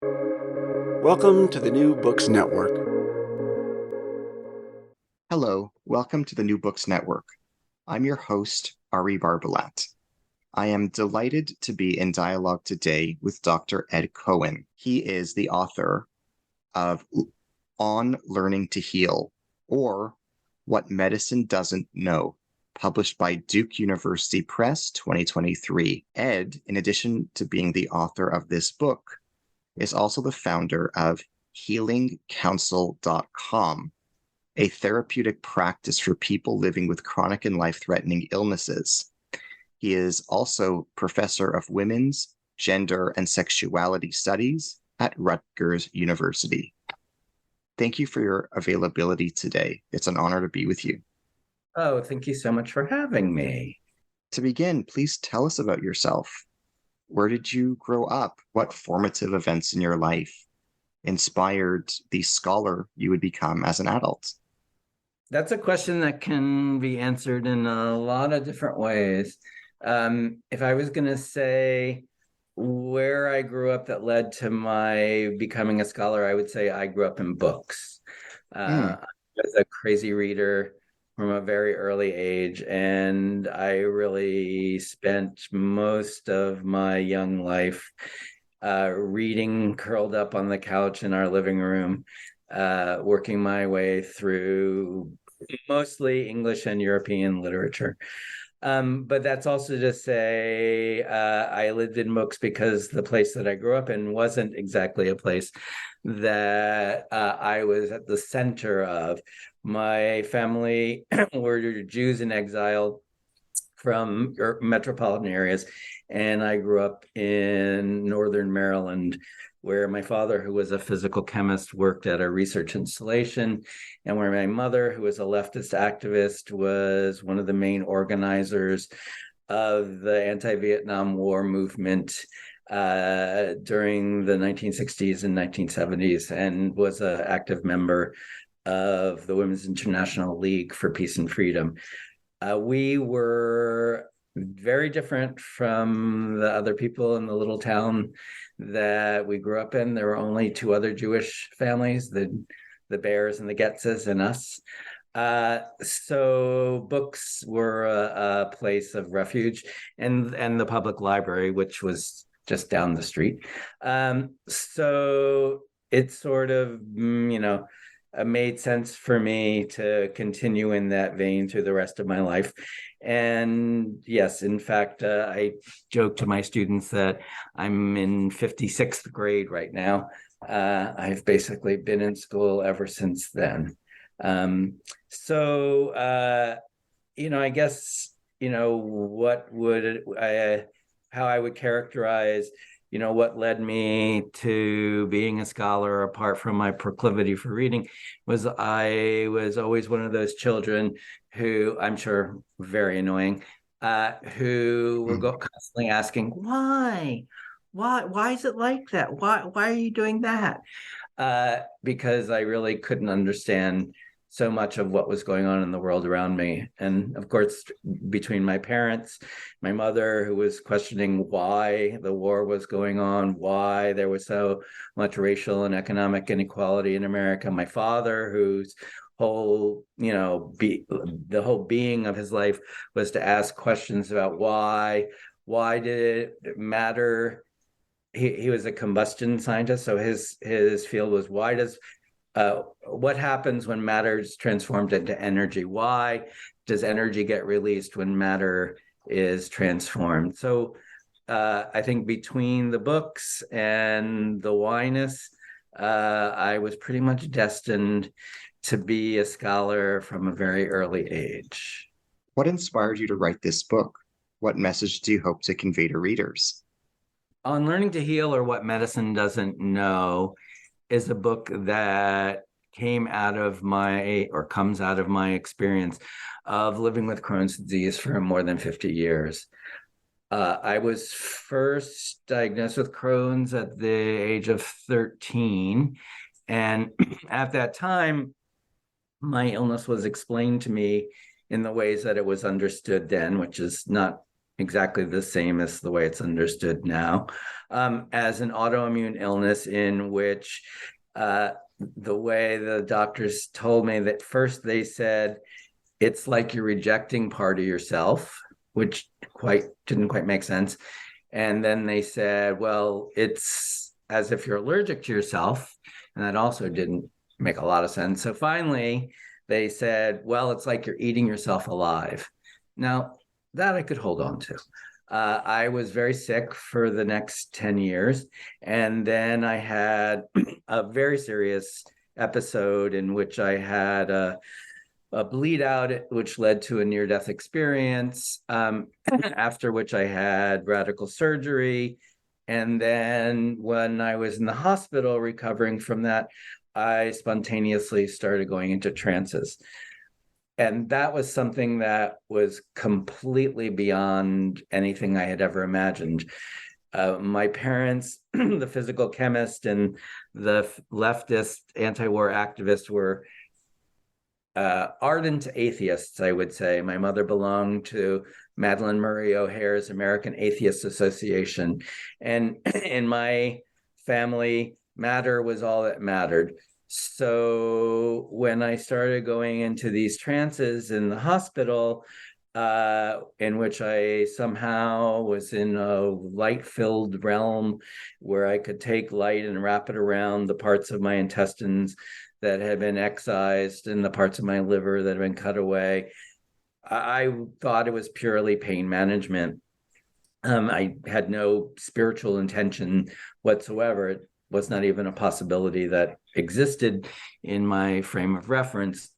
Welcome to the New Books Network. Hello, welcome to the New Books Network. I'm your host, Ari Barbalat. I am delighted to be in dialogue today with Dr. Ed Cohen. He is the author of On Learning to Heal, or What Medicine Doesn't Know, published by Duke University Press 2023. Ed, in addition to being the author of this book, is also the founder of healingcounsel.com, a therapeutic practice for people living with chronic and life-threatening illnesses. He is also professor of women's, gender, and sexuality studies at Rutgers University. Thank you for your availability today. It's an honor to be with you. Oh, thank you so much for having me. To begin, please tell us about yourself. Where did you grow up? What formative events in your life inspired the scholar you would become as an adult? That's a question that can be answered in a lot of different ways. If I was going to say where I grew up that led to my becoming a scholar, I would say I grew up in books. I was a crazy reader from a very early age, and I really spent most of my young life reading curled up on the couch in our living room, working my way through mostly English and European literature. But that's also to say I lived in books because the place that I grew up in wasn't exactly a place that I was at the center of. My family were Jews in exile from metropolitan areas, and I grew up in northern Maryland, where my father, who was a physical chemist, worked at a research installation, and where my mother, who was a leftist activist, was one of the main organizers of the anti-Vietnam War movement during the 1960s and 1970s, and was an active member of the Women's International League for Peace and Freedom. We were very different from the other people in the little town that we grew up in. There were only two other Jewish families, the Bears and the Getzes and us. So books were a place of refuge, and the public library, which was just down the street. So it sort of, made sense for me to continue in that vein through the rest of my life. And yes, in fact, I joke to my students that I'm in 56th grade right now. I've basically been in school ever since then. I guess, what would how I would characterize what led me to being a scholar, apart from my proclivity for reading, was I was always one of those children who, I'm sure very annoying, who were constantly asking, why is it like that? Why are you doing that? Because I really couldn't understand so much of what was going on in the world around me. And of course, between my parents, my mother, who was questioning why the war was going on, why there was so much racial and economic inequality in America, my father, whose whole, the whole being of his life was to ask questions about why did it matter. He was a combustion scientist, so his field was what happens when matter is transformed into energy? Why does energy get released when matter is transformed? So I think between the books and the whyness, I was pretty much destined to be a scholar from a very early age. What inspired you to write this book? What message do you hope to convey to readers? On Learning to Heal, or What Medicine Doesn't Know, is a book that comes out of my experience of living with Crohn's disease for more than 50 years. I was first diagnosed with Crohn's at the age of 13. And at that time, my illness was explained to me in the ways that it was understood then, which is not exactly the same as the way it's understood now, as an autoimmune illness in which the way the doctors told me that first they said, it's like you're rejecting part of yourself, which didn't quite make sense. And then they said, well, it's as if you're allergic to yourself. And that also didn't make a lot of sense. So finally, they said, well, it's like you're eating yourself alive. Now, that I could hold on to. I was very sick for the next 10 years. And then I had a very serious episode in which I had a bleed out, which led to a near-death experience, after which I had radical surgery. And then when I was in the hospital recovering from that, I spontaneously started going into trances. And that was something that was completely beyond anything I had ever imagined. My parents, the physical chemist and the leftist anti-war activists, were ardent atheists, I would say. My mother belonged to Madeleine Murray O'Hair's American Atheist Association. And in my family, matter was all that mattered. So when I started going into these trances in the hospital, in which I somehow was in a light-filled realm where I could take light and wrap it around the parts of my intestines that had been excised and the parts of my liver that had been cut away, I thought it was purely pain management. I had no spiritual intention whatsoever. It was not even a possibility that existed in my frame of reference.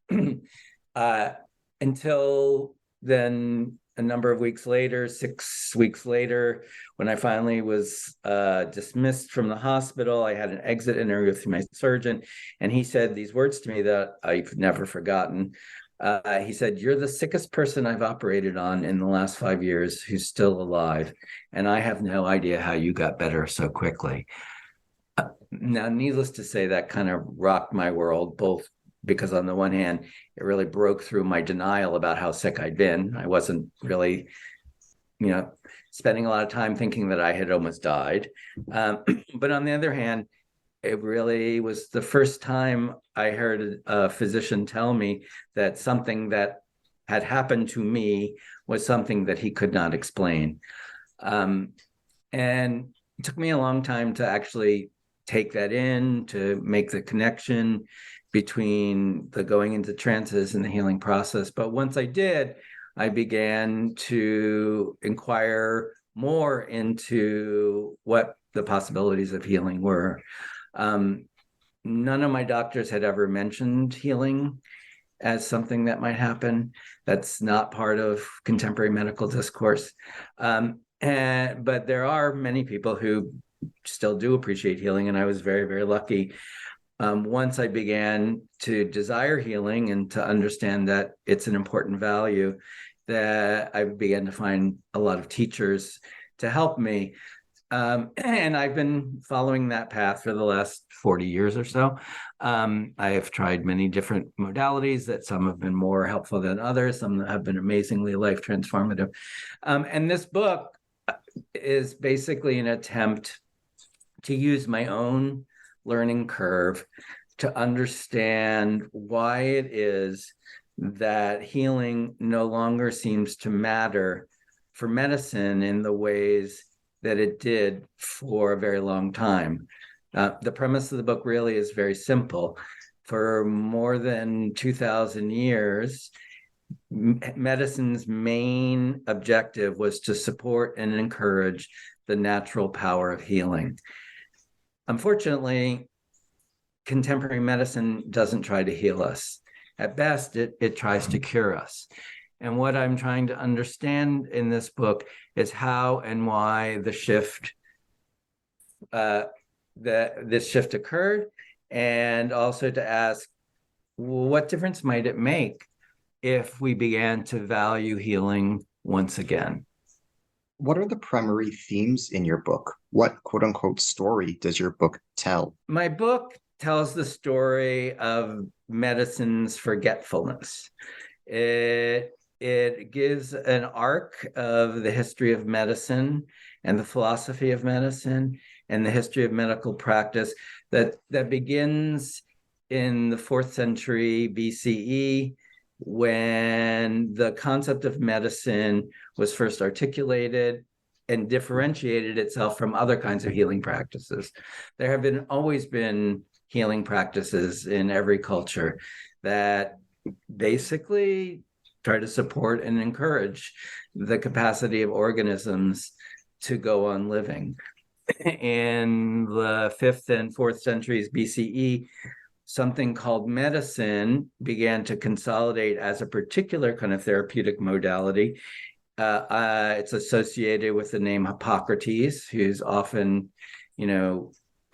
Until then, a number of weeks later, 6 weeks later, when I finally was dismissed from the hospital, I had an exit interview with my surgeon, and he said these words to me that I've never forgotten. He said, "You're the sickest person I've operated on in the last 5 years who's still alive, and I have no idea how you got better so quickly." Now, needless to say, that kind of rocked my world, both because on the one hand, it really broke through my denial about how sick I'd been. I wasn't really, spending a lot of time thinking that I had almost died. But on the other hand, it really was the first time I heard a physician tell me that something that had happened to me was something that he could not explain. And it took me a long time to actually take that in, to make the connection between the going into trances and the healing process. But once I did, I began to inquire more into what the possibilities of healing were. None of my doctors had ever mentioned healing as something that might happen. That's not part of contemporary medical discourse. But there are many people who still do appreciate healing, and I was very, very lucky. Once I began to desire healing and to understand that it's an important value, that I began to find a lot of teachers to help me. And I've been following that path for the last 40 years or so. I have tried many different modalities that some have been more helpful than others. Some have been amazingly life transformative. And this book is basically an attempt to use my own learning curve to understand why it is that healing no longer seems to matter for medicine in the ways that it did for a very long time. The premise of the book really is very simple. For more than 2,000 years, medicine's main objective was to support and encourage the natural power of healing. Unfortunately, contemporary medicine doesn't try to heal us. At best, it tries to cure us. And what I'm trying to understand in this book is how and why the shift, this shift occurred, and also to ask, what difference might it make if we began to value healing once again? What are the primary themes in your book? What quote unquote story does your book tell? My book tells the story of medicine's forgetfulness. It it gives an arc of the history of medicine and the philosophy of medicine and the history of medical practice that begins in the 4th century BCE, when the concept of medicine was first articulated and differentiated itself from other kinds of healing practices. There have always been healing practices in every culture that basically try to support and encourage the capacity of organisms to go on living. In the 5th and 4th centuries BCE, something called medicine began to consolidate as a particular kind of therapeutic modality. It's associated with the name Hippocrates, who's often,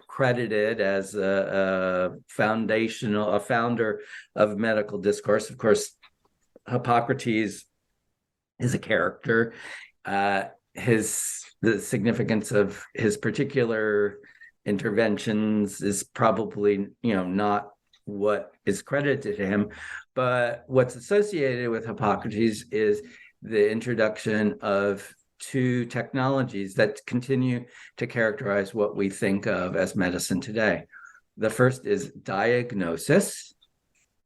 credited as a founder of medical discourse. Of course, Hippocrates is a character. The significance of his particular interventions is probably, not what is credited to him, but what's associated with Hippocrates is the introduction of 2 technologies that continue to characterize what we think of as medicine today. The first is diagnosis,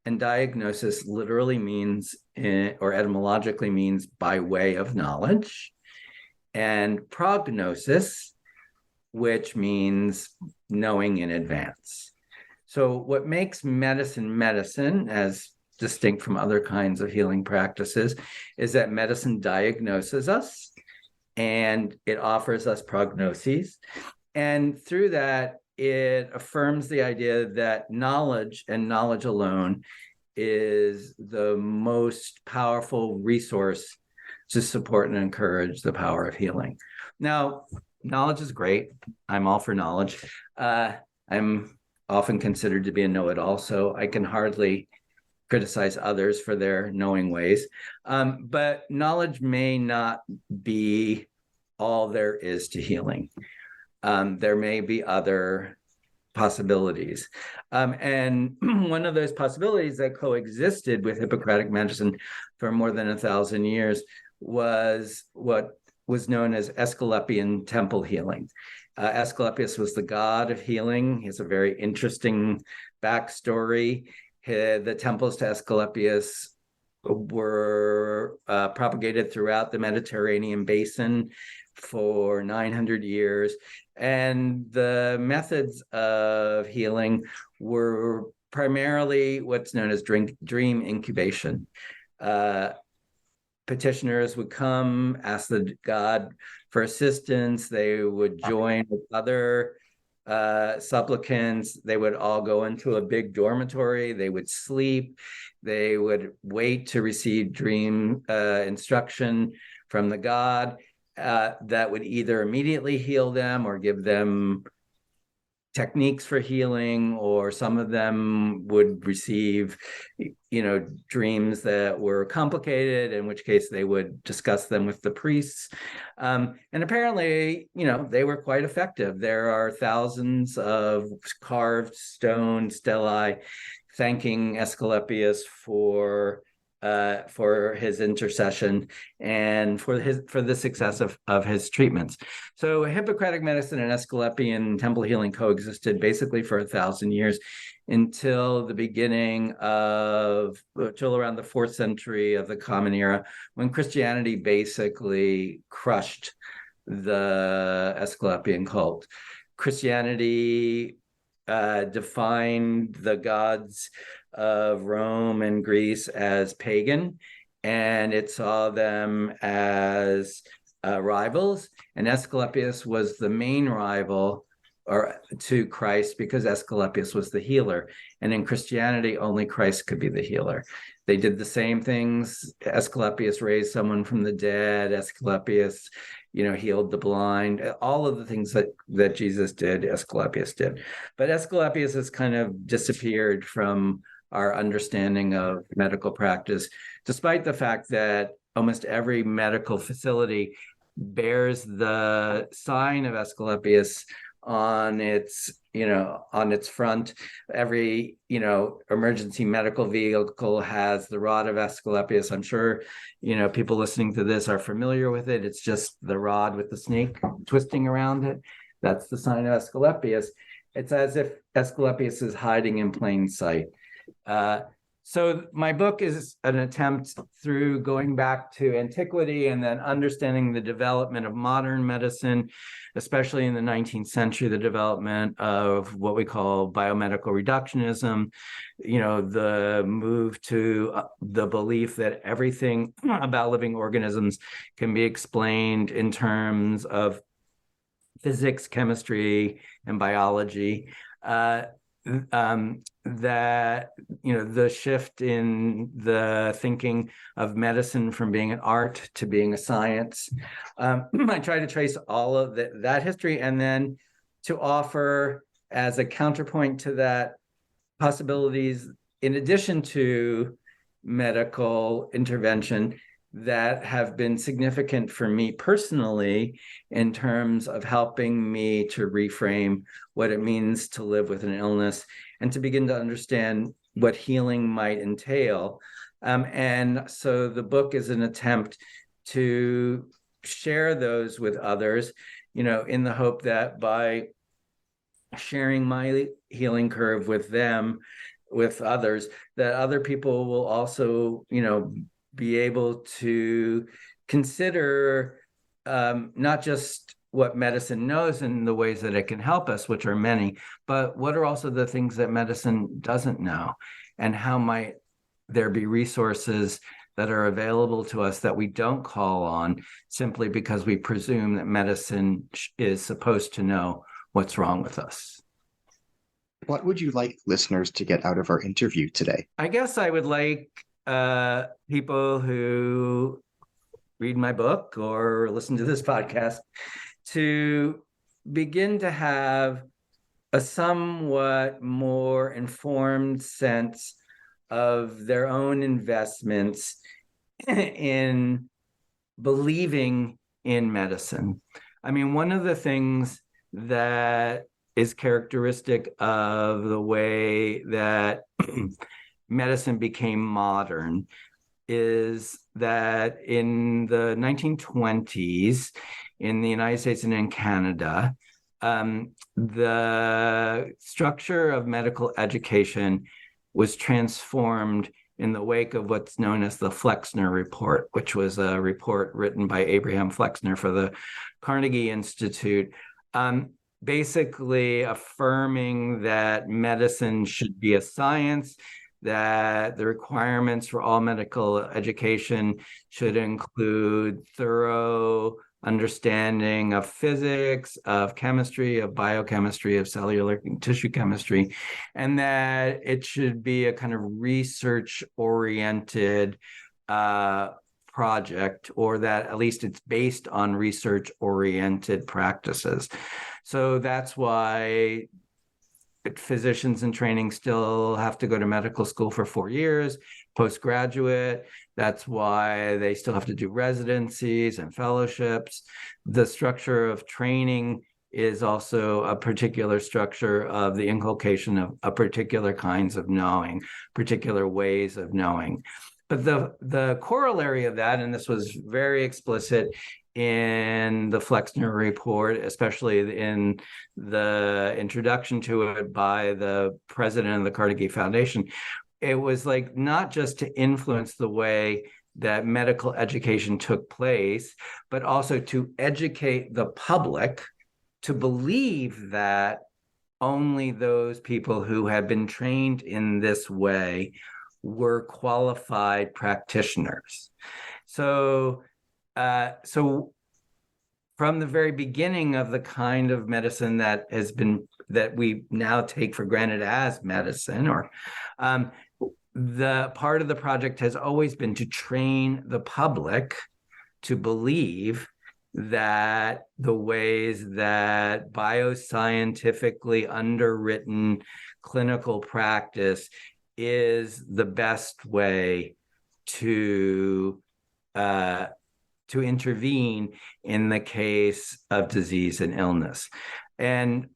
and diagnosis literally means, or etymologically means, by way of knowledge, and prognosis, which means knowing in advance. So what makes medicine, as distinct from other kinds of healing practices, is that medicine diagnoses us and it offers us prognoses. And through that, it affirms the idea that knowledge and knowledge alone is the most powerful resource to support and encourage the power of healing. Now, knowledge is great. I'm all for knowledge. I'm often considered to be a know-it-all, so I can hardly criticize others for their knowing ways. But knowledge may not be all there is to healing. There may be other possibilities. And one of those possibilities that coexisted with Hippocratic medicine for more than 1,000 years was what was known as Asclepian temple healing. Asclepius was the god of healing. He has a very interesting backstory. The temples to Asclepius were propagated throughout the Mediterranean basin for 900 years. And the methods of healing were primarily what's known as dream incubation. Petitioners would come, ask the god for assistance. They would join with other supplicants. They would all go into a big dormitory. They would sleep. They would wait to receive dream instruction from the god that would either immediately heal them or give them techniques for healing, or some of them would receive, dreams that were complicated, in which case they would discuss them with the priests. And apparently, they were quite effective. There are thousands of carved stone stelae thanking Asclepius for his intercession and for the success of his treatments. So Hippocratic medicine and Asclepian temple healing coexisted basically for 1,000 years until the beginning till around the 4th century of the Common Era, when Christianity basically crushed the Asclepian cult. Christianity defined the gods of Rome and Greece as pagan, and it saw them as rivals. And Asclepius was the main rival to Christ because Asclepius was the healer. And in Christianity, only Christ could be the healer. They did the same things. Asclepius raised someone from the dead. Asclepius, healed the blind. All of the things that Jesus did, Asclepius did. But Asclepius has kind of disappeared from our understanding of medical practice, despite the fact that almost every medical facility bears the sign of Asclepius on its front. Every emergency medical vehicle has the rod of Asclepius. I'm sure people listening to this are familiar with it. It's just the rod with the snake twisting around it. That's the sign of Asclepius. It's as if Asclepius is hiding in plain sight. So my book is an attempt through going back to antiquity and then understanding the development of modern medicine, especially in the 19th century, the development of what we call biomedical reductionism, the move to the belief that everything about living organisms can be explained in terms of physics, chemistry, and biology. That the shift in the thinking of medicine from being an art to being a science. I try to trace all of that history, and then to offer as a counterpoint to that possibilities in addition to medical intervention that have been significant for me personally in terms of helping me to reframe what it means to live with an illness and to begin to understand what healing might entail. And so the book is an attempt to share those with others, in the hope that by sharing my healing curve with them, with others, that other people will also, be able to consider not just what medicine knows and the ways that it can help us, which are many, but what are also the things that medicine doesn't know, and how might there be resources that are available to us that we don't call on simply because we presume that medicine is supposed to know what's wrong with us. What would you like listeners to get out of our interview today? I guess I would like people who read my book or listen to this podcast to begin to have a somewhat more informed sense of their own investments in believing in medicine. I mean, one of the things that is characteristic of the way that medicine became modern is that in the 1920s, in the United States and in Canada, the structure of medical education was transformed in the wake of what's known as the Flexner Report, which was a report written by Abraham Flexner for the Carnegie Institute, basically affirming that medicine should be a science, that the requirements for all medical education should include thorough understanding of physics, of chemistry, of biochemistry, of cellular tissue chemistry, and that it should be a kind of research-oriented project, or that at least it's based on research-oriented practices. So that's why physicians in training still have to go to medical school for 4 years, postgraduate. That's why they still have to do residencies and fellowships. The structure of training is also a particular structure of the inculcation of a particular kinds of knowing, particular ways of knowing. But the corollary of that, and this was very explicit in the Flexner Report, especially in the introduction to it by the president of the Carnegie Foundation, it was like not just to influence the way that medical education took place, but also to educate the public to believe that only those people who have been trained in this way were qualified practitioners. So from the very beginning of the kind of medicine that we now take for granted as medicine, or the part of the project has always been to train the public to believe that the ways that bioscientifically underwritten clinical practice is the best way to intervene in the case of disease and illness. And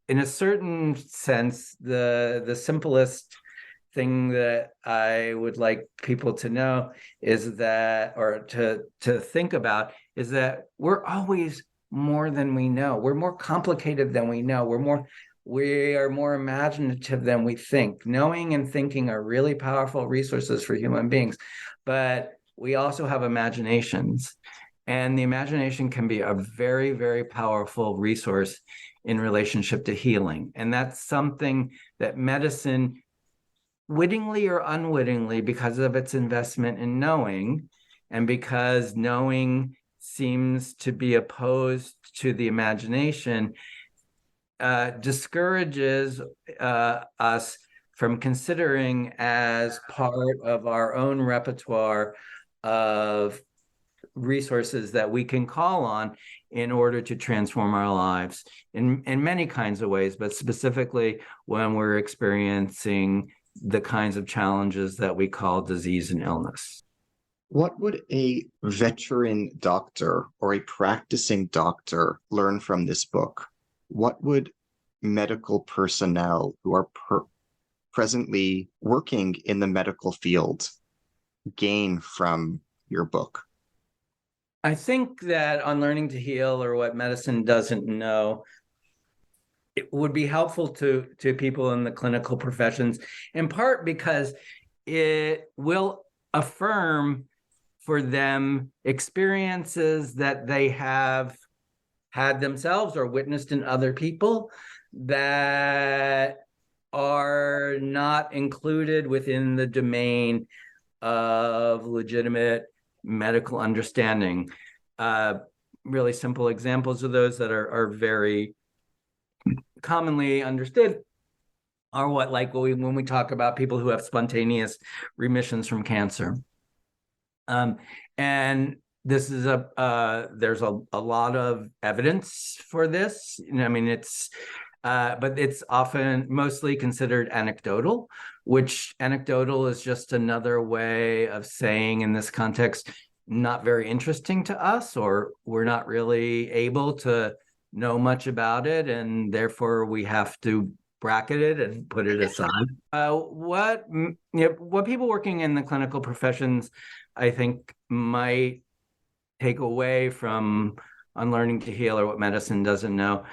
in a certain sense, the simplest thing that I would like people to know is that, or to think about, is that we're always more than we know. We're more complicated than we know. We are more imaginative than we think. Knowing and thinking are really powerful resources for human beings, but we also have imaginations. And the imagination can be a very, very powerful resource in relationship to healing. And that's something that medicine, wittingly or unwittingly, because of its investment in knowing, and because knowing seems to be opposed to the imagination, discourages us from considering as part of our own repertoire of resources that we can call on in order to transform our lives in many kinds of ways, but specifically when we're experiencing the kinds of challenges that we call disease and illness. What would a veteran doctor or a practicing doctor learn from this book? What would medical personnel who are presently working in the medical field gain from your book? I think that on learning to heal, or what medicine doesn't know, it would be helpful to people in the clinical professions, in part because it will affirm for them experiences that they have had themselves or witnessed in other people that are not included within the domain of legitimate medical understanding. Really simple examples of those that are very commonly understood are when we talk about people who have spontaneous remissions from cancer. And this is there's a lot of evidence for this. I mean, but it's often mostly considered anecdotal, which anecdotal is just another way of saying, in this context, not very interesting to us, or we're not really able to know much about it, and therefore we have to bracket it and put it aside. What people working in the clinical professions, I think, might take away from Unlearning to Heal, or what medicine doesn't know,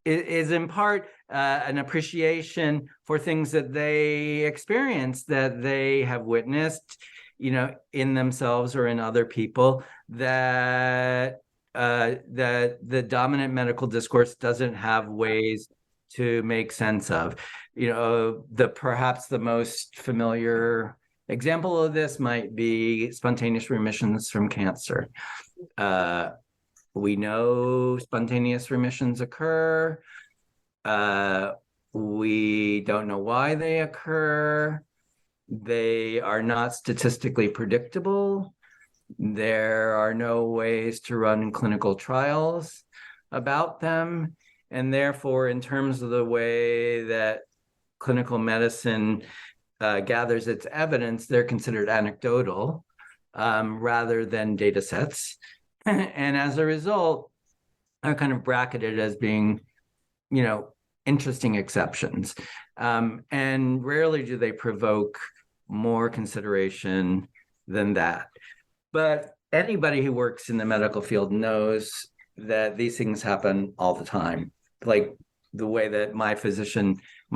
is in part an appreciation for things that they experience, that they have witnessed, in themselves or in other people, that the dominant medical discourse doesn't have ways to make sense of. Perhaps the most familiar example of this might be spontaneous remissions from cancer. We know spontaneous remissions occur. We don't know why they occur. They are not statistically predictable. There are no ways to run clinical trials about them. And therefore, in terms of the way that clinical medicine gathers its evidence, they're considered anecdotal rather than data sets. And as a result, are kind of bracketed as being, interesting exceptions. And rarely do they provoke more consideration than that. But anybody who works in the medical field knows that these things happen all the time. Like the way that my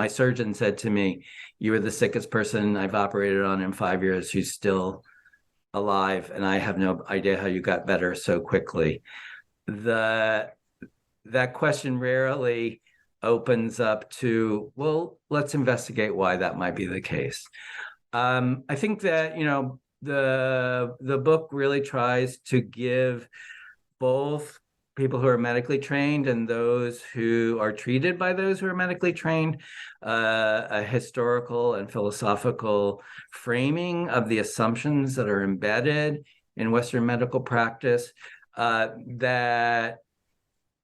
surgeon said to me, "You were the sickest person I've operated on in 5 years who's still alive, and I have no idea how you got better so quickly." That question rarely opens up to, well, let's investigate why that might be the case. I think that, the book really tries to give both people who are medically trained and those who are treated by those who are medically trained a historical and philosophical framing of the assumptions that are embedded in Western medical practice that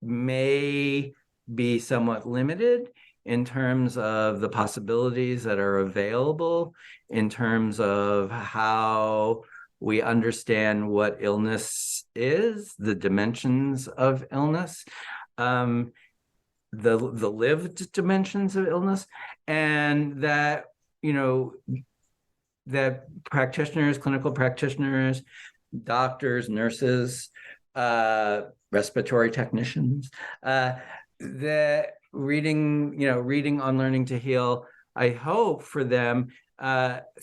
may be somewhat limited in terms of the possibilities that are available, in terms of how we understand what illness is, the dimensions of illness. the lived dimensions of illness, and that, that practitioners, clinical practitioners, doctors, nurses, respiratory technicians, that reading on Learning to Heal, I hope for them,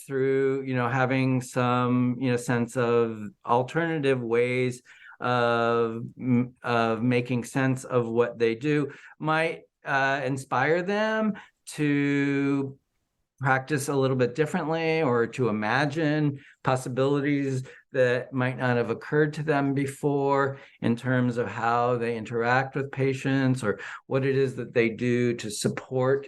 through, having some, sense of alternative ways of making sense of what they do, might inspire them to practice a little bit differently, or to imagine possibilities that might not have occurred to them before in terms of how they interact with patients, or what it is that they do to support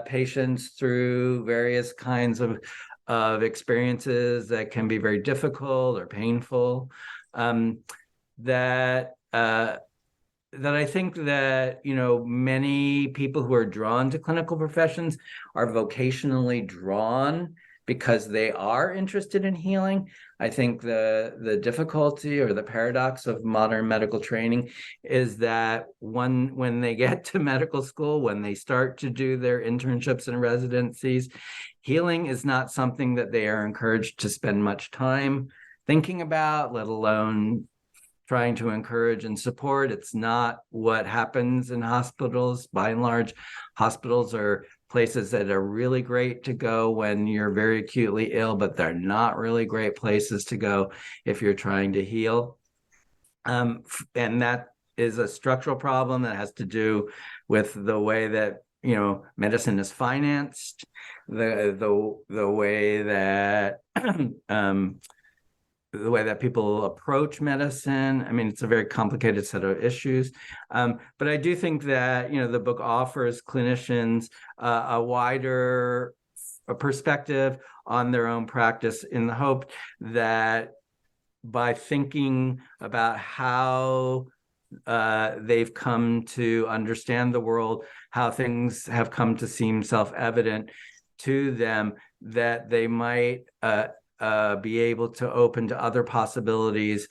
patients through various kinds of experiences that can be very difficult or painful. That I think that, many people who are drawn to clinical professions are vocationally drawn because they are interested in healing. I think the difficulty or the paradox of modern medical training is that when they get to medical school, when they start to do their internships and residencies, healing is not something that they are encouraged to spend much time thinking about, let alone trying to encourage and support. It's not what happens in hospitals. By and large, hospitals are places that are really great to go when you're very acutely ill, but they're not really great places to go if you're trying to heal. And that is a structural problem that has to do with the way that, medicine is financed, the way that the way that people approach medicine. I mean, it's a very complicated set of issues. But I do think that, the book offers clinicians a wider perspective on their own practice, in the hope that by thinking about how they've come to understand the world, how things have come to seem self-evident to them, that they might be able to open to other possibilities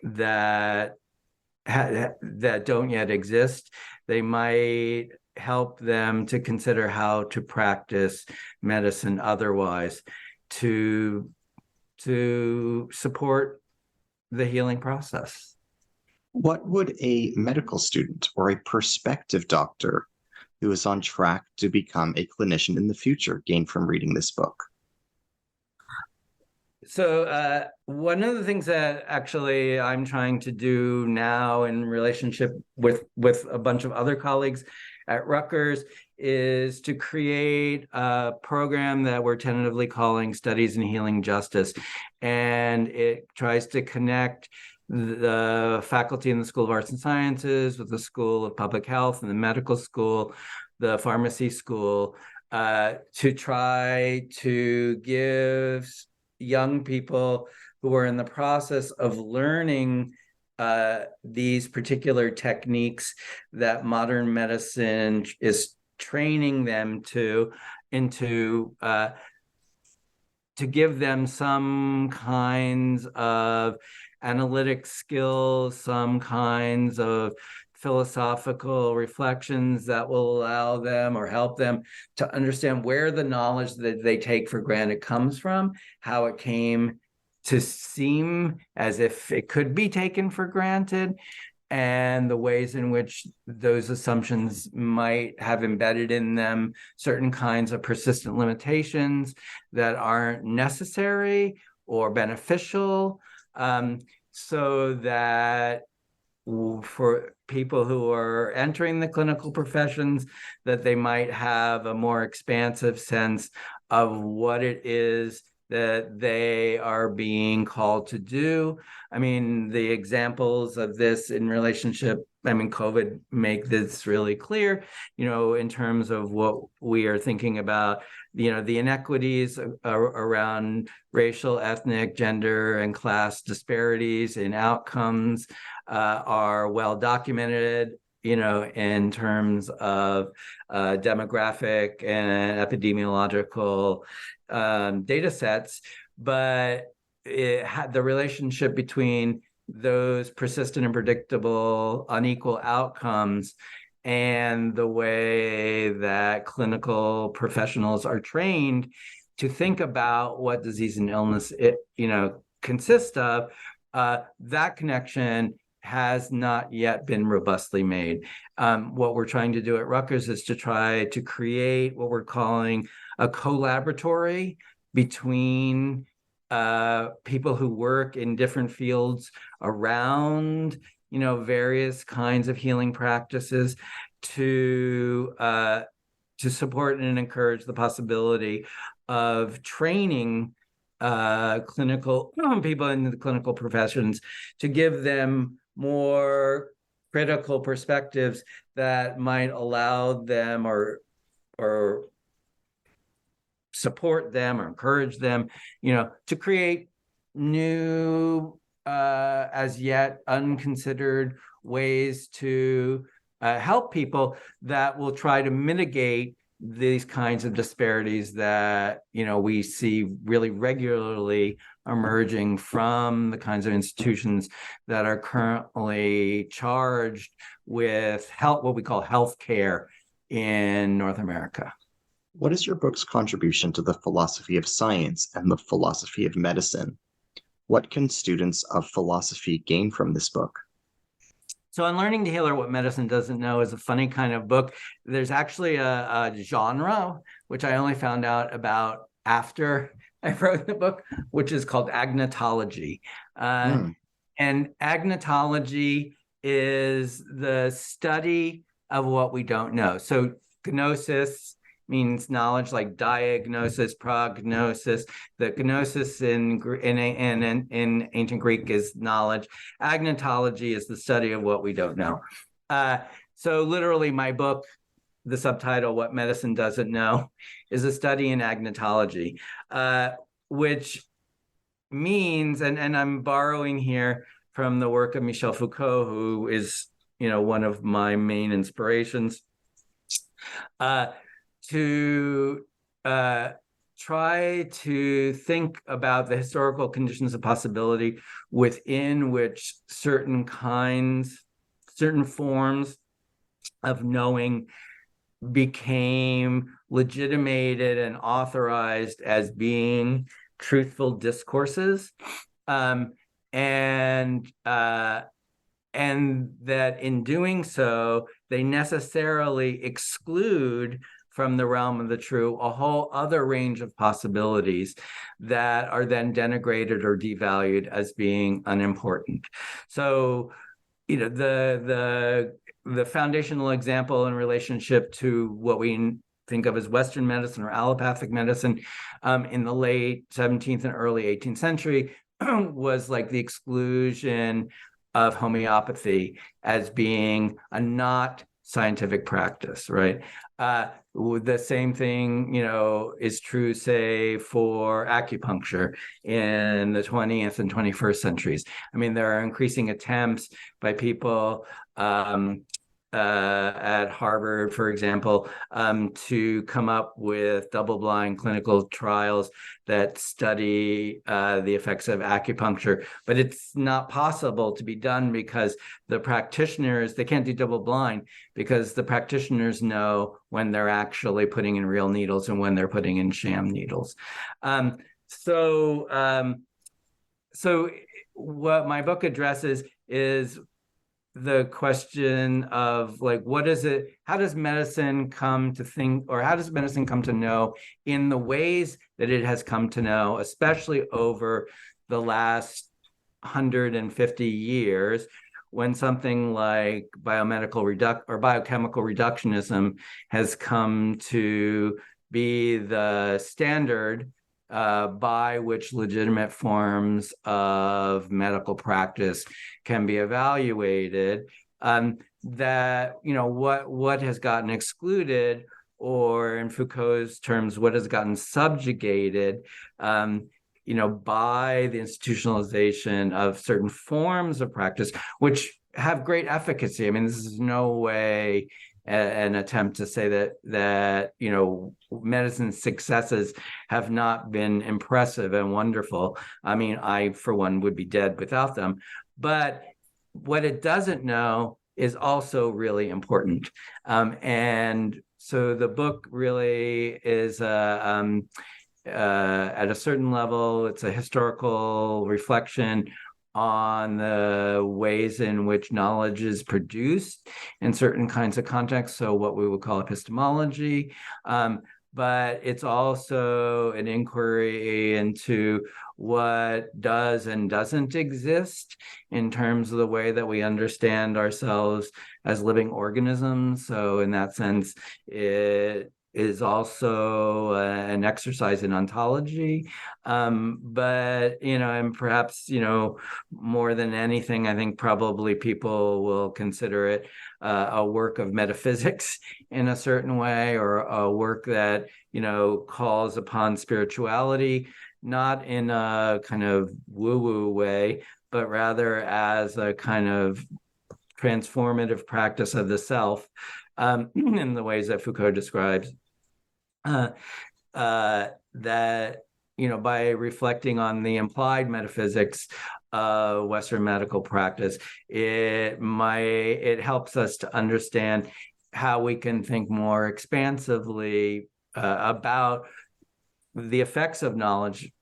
that don't yet exist. They might help them to consider how to practice medicine otherwise, to support the healing process. What would a medical student or a prospective doctor who is on track to become a clinician in the future gain from reading this book? So one of the things that actually I'm trying to do now in relationship with a bunch of other colleagues at Rutgers is to create a program that we're tentatively calling Studies in Healing Justice. And it tries to connect the faculty in the School of Arts and Sciences with the School of Public Health and the medical school, the pharmacy school, to try to give young people who are in the process of learning these particular techniques that modern medicine is training them to give them some kinds of analytic skills, some kinds of philosophical reflections that will allow them or help them to understand where the knowledge that they take for granted comes from, how it came to seem as if it could be taken for granted, and the ways in which those assumptions might have embedded in them certain kinds of persistent limitations that aren't necessary or beneficial, so that for people who are entering the clinical professions, that they might have a more expansive sense of what it is that they are being called to do. I mean, the examples of this in relationship, COVID make this really clear, in terms of what we are thinking about, the inequities around racial, ethnic, gender, and class disparities in outcomes are well documented, in terms of demographic and epidemiological data sets, but the relationship between those persistent and predictable unequal outcomes and the way that clinical professionals are trained to think about what disease and illness consists of, that connection has not yet been robustly made. What we're trying to do at Rutgers is to try to create what we're calling a collaboratory between people who work in different fields around, various kinds of healing practices to support and encourage the possibility of training clinical people in the clinical professions to give them more critical perspectives that might allow them or support them or encourage them, to create new, as yet unconsidered ways to help people that will try to mitigate these kinds of disparities that we see really regularly emerging from the kinds of institutions that are currently charged with what we call healthcare in North America. What is your book's contribution to the philosophy of science and the philosophy of medicine? What can students of philosophy gain from this book? So on Learning to Heal or What Medicine Doesn't Know is a funny kind of book. There's actually a genre, which I only found out about after I wrote the book, which is called agnotology. And agnotology is the study of what we don't know. So gnosis means knowledge, like diagnosis, prognosis. The gnosis in ancient Greek is knowledge. Agnotology is the study of what we don't know. So literally my book, the subtitle, What Medicine Doesn't Know, is a study in agnotology, which means, and I'm borrowing here from the work of Michel Foucault, who is, one of my main inspirations, to try to think about the historical conditions of possibility within which certain forms of knowing became legitimated and authorized as being truthful discourses, and that in doing so, they necessarily exclude from the realm of the true a whole other range of possibilities that are then denigrated or devalued as being unimportant. So, the foundational example in relationship to what we think of as Western medicine or allopathic medicine in the late 17th and early 18th century was like the exclusion of homeopathy as being a not scientific practice, right? The same thing, is true, say, for acupuncture in the 20th and 21st centuries. I mean, there are increasing attempts by people at Harvard, for example, to come up with double-blind clinical trials that study the effects of acupuncture. But it's not possible to be done because the practitioners, they can't do double-blind because the practitioners know when they're actually putting in real needles and when they're putting in sham needles. So what my book addresses is the question of how does medicine come to think, or how does medicine come to know in the ways that it has come to know, especially over the last 150 years, when something like biochemical reductionism has come to be the standard by which legitimate forms of medical practice can be evaluated, that, what has gotten excluded, or in Foucault's terms, what has gotten subjugated, by the institutionalization of certain forms of practice, which have great efficacy. I mean, this is no way an attempt to say that medicine's successes have not been impressive and wonderful. I mean, I, for one, would be dead without them. But what it doesn't know is also really important. And so the book really is at a certain level, it's a historical reflection on the ways in which knowledge is produced in certain kinds of contexts, so what we would call epistemology. But it's also an inquiry into what does and doesn't exist in terms of the way that we understand ourselves as living organisms. So in that sense, it is also an exercise in ontology. But, and perhaps, more than anything, I think probably people will consider it a work of metaphysics in a certain way, or a work that, calls upon spirituality, not in a kind of woo-woo way, but rather as a kind of transformative practice of the self, in the ways that Foucault describes. That, by reflecting on the implied metaphysics of Western medical practice, it helps us to understand how we can think more expansively about the effects of knowledge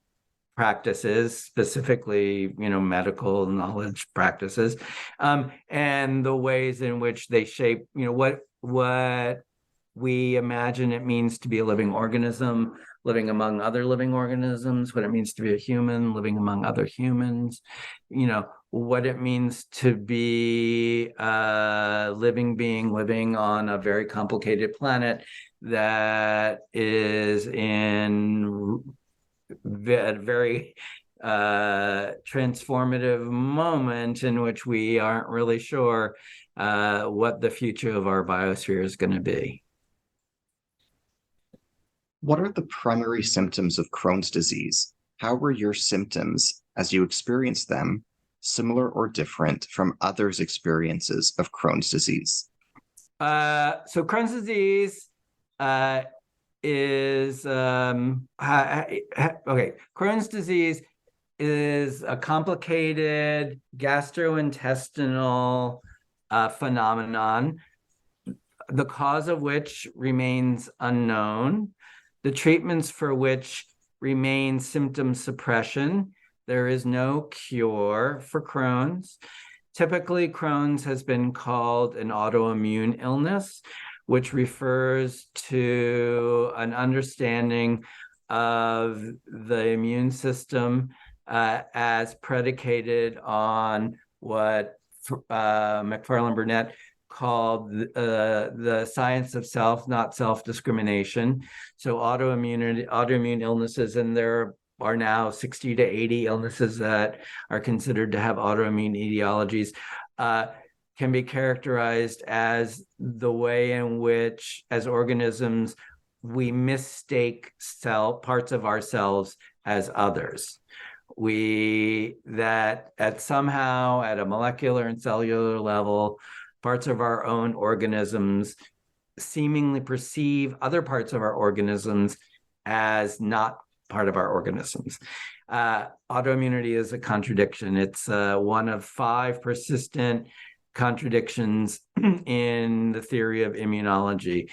practices, specifically, medical knowledge practices, and the ways in which they shape, what we imagine it means to be a living organism, living among other living organisms, what it means to be a human, living among other humans, what it means to be a living being living on a very complicated planet that is in a very transformative moment in which we aren't really sure what the future of our biosphere is going to be. What are the primary symptoms of Crohn's disease? How were your symptoms, as you experienced them, similar or different from others' experiences of Crohn's disease? So Crohn's disease is okay. Crohn's disease is a complicated gastrointestinal phenomenon, the cause of which remains unknown, the treatments for which remain symptom suppression. There is no cure for Crohn's. Typically, Crohn's has been called an autoimmune illness, which refers to an understanding of the immune system as predicated on what McFarland Burnett called the science of self, not self-discrimination. So autoimmune illnesses, and there are now 60 to 80 illnesses that are considered to have autoimmune etiologies, can be characterized as the way in which, as organisms, we mistake parts of ourselves as others. That somehow at a molecular and cellular level, parts of our own organisms seemingly perceive other parts of our organisms as not part of our organisms. Autoimmunity is a contradiction. It's one of 5 persistent contradictions in the theory of immunology.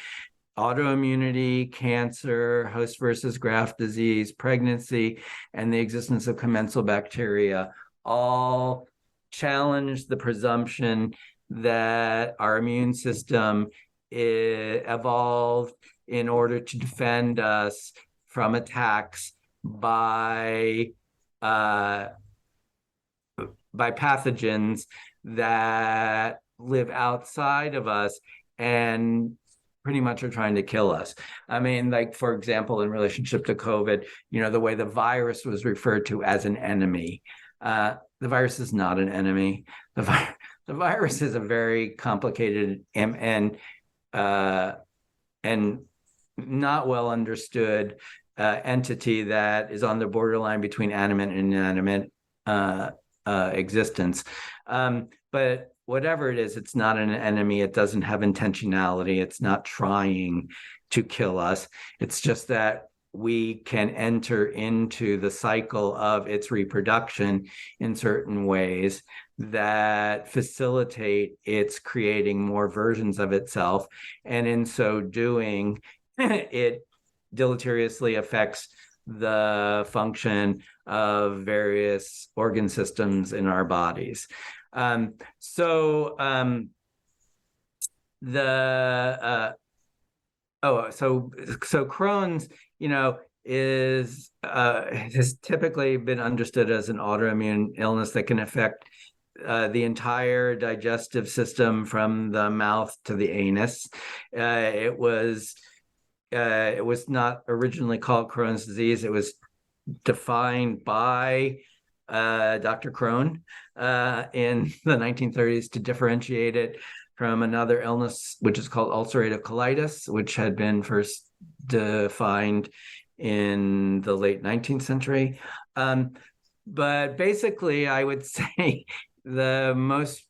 Autoimmunity, cancer, host versus graft disease, pregnancy, and the existence of commensal bacteria all challenge the presumption that our immune system evolved in order to defend us from attacks by pathogens that live outside of us and pretty much are trying to kill us. I mean, like, for example, in relationship to COVID, the way the virus was referred to as an enemy. The virus is not an enemy. The virus is a very complicated and not well understood entity that is on the borderline between animate and inanimate existence. But whatever it is, it's not an enemy. It doesn't have intentionality. It's not trying to kill us. It's just that we can enter into the cycle of its reproduction in certain ways that facilitate its creating more versions of itself. And in so doing, it deleteriously affects the function of various organ systems in our bodies. So Crohn's, has typically been understood as an autoimmune illness that can affect the entire digestive system from the mouth to the anus. It was not originally called Crohn's disease. It was defined by Dr. Crohn in the 1930s to differentiate it from another illness, which is called ulcerative colitis, which had been first defined in the late 19th century. But basically, I would say the most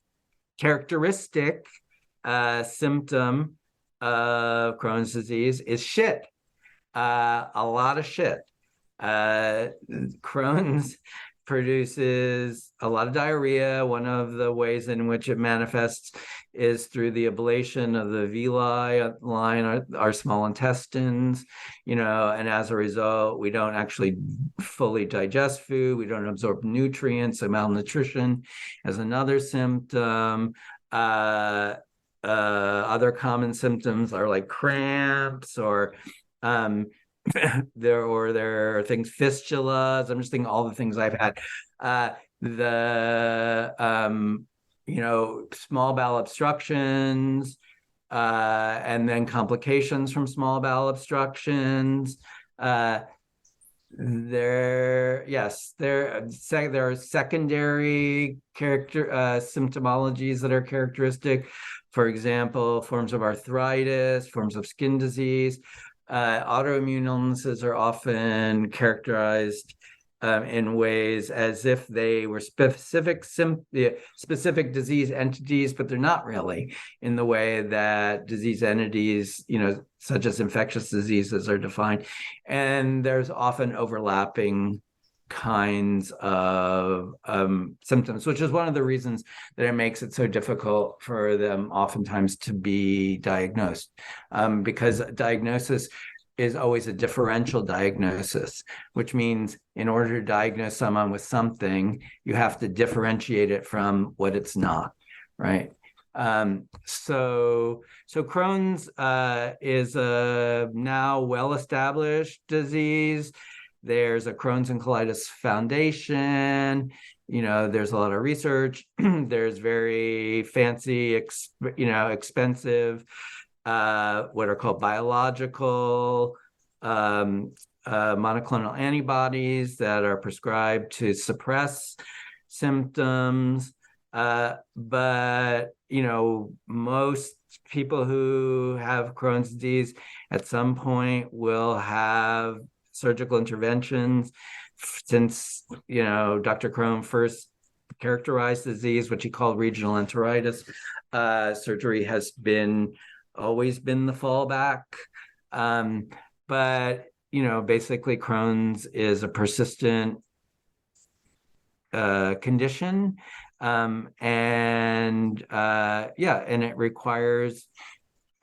characteristic symptom of Crohn's disease is shit. A lot of shit. Crohn's produces a lot of diarrhea. One of the ways in which it manifests is through the ablation of the villi line, our small intestines, and as a result, we don't actually fully digest food. We don't absorb nutrients. So malnutrition is another symptom. Other common symptoms are like cramps or there are things, fistulas. I'm just thinking all the things I've had. Small bowel obstructions, and then complications from small bowel obstructions. There are secondary symptomologies that are characteristic. For example, forms of arthritis, forms of skin disease. Autoimmune illnesses are often characterized in ways as if they were specific disease entities, but they're not really, in the way that disease entities, such as infectious diseases, are defined. And there's often overlapping kinds of symptoms, which is one of the reasons that it makes it so difficult for them oftentimes to be diagnosed, because diagnosis is always a differential diagnosis, which means in order to diagnose someone with something, you have to differentiate it from what it's not, right? So Crohn's is a now well-established disease. There's a Crohn's and Colitis Foundation. There's a lot of research. There's very fancy, expensive, what are called biological monoclonal antibodies that are prescribed to suppress symptoms. But most people who have Crohn's disease at some point will have surgical interventions. Since Dr. Crohn first characterized the disease, which he called regional enteritis, surgery has always been the fallback. But basically Crohn's is a persistent condition, and it requires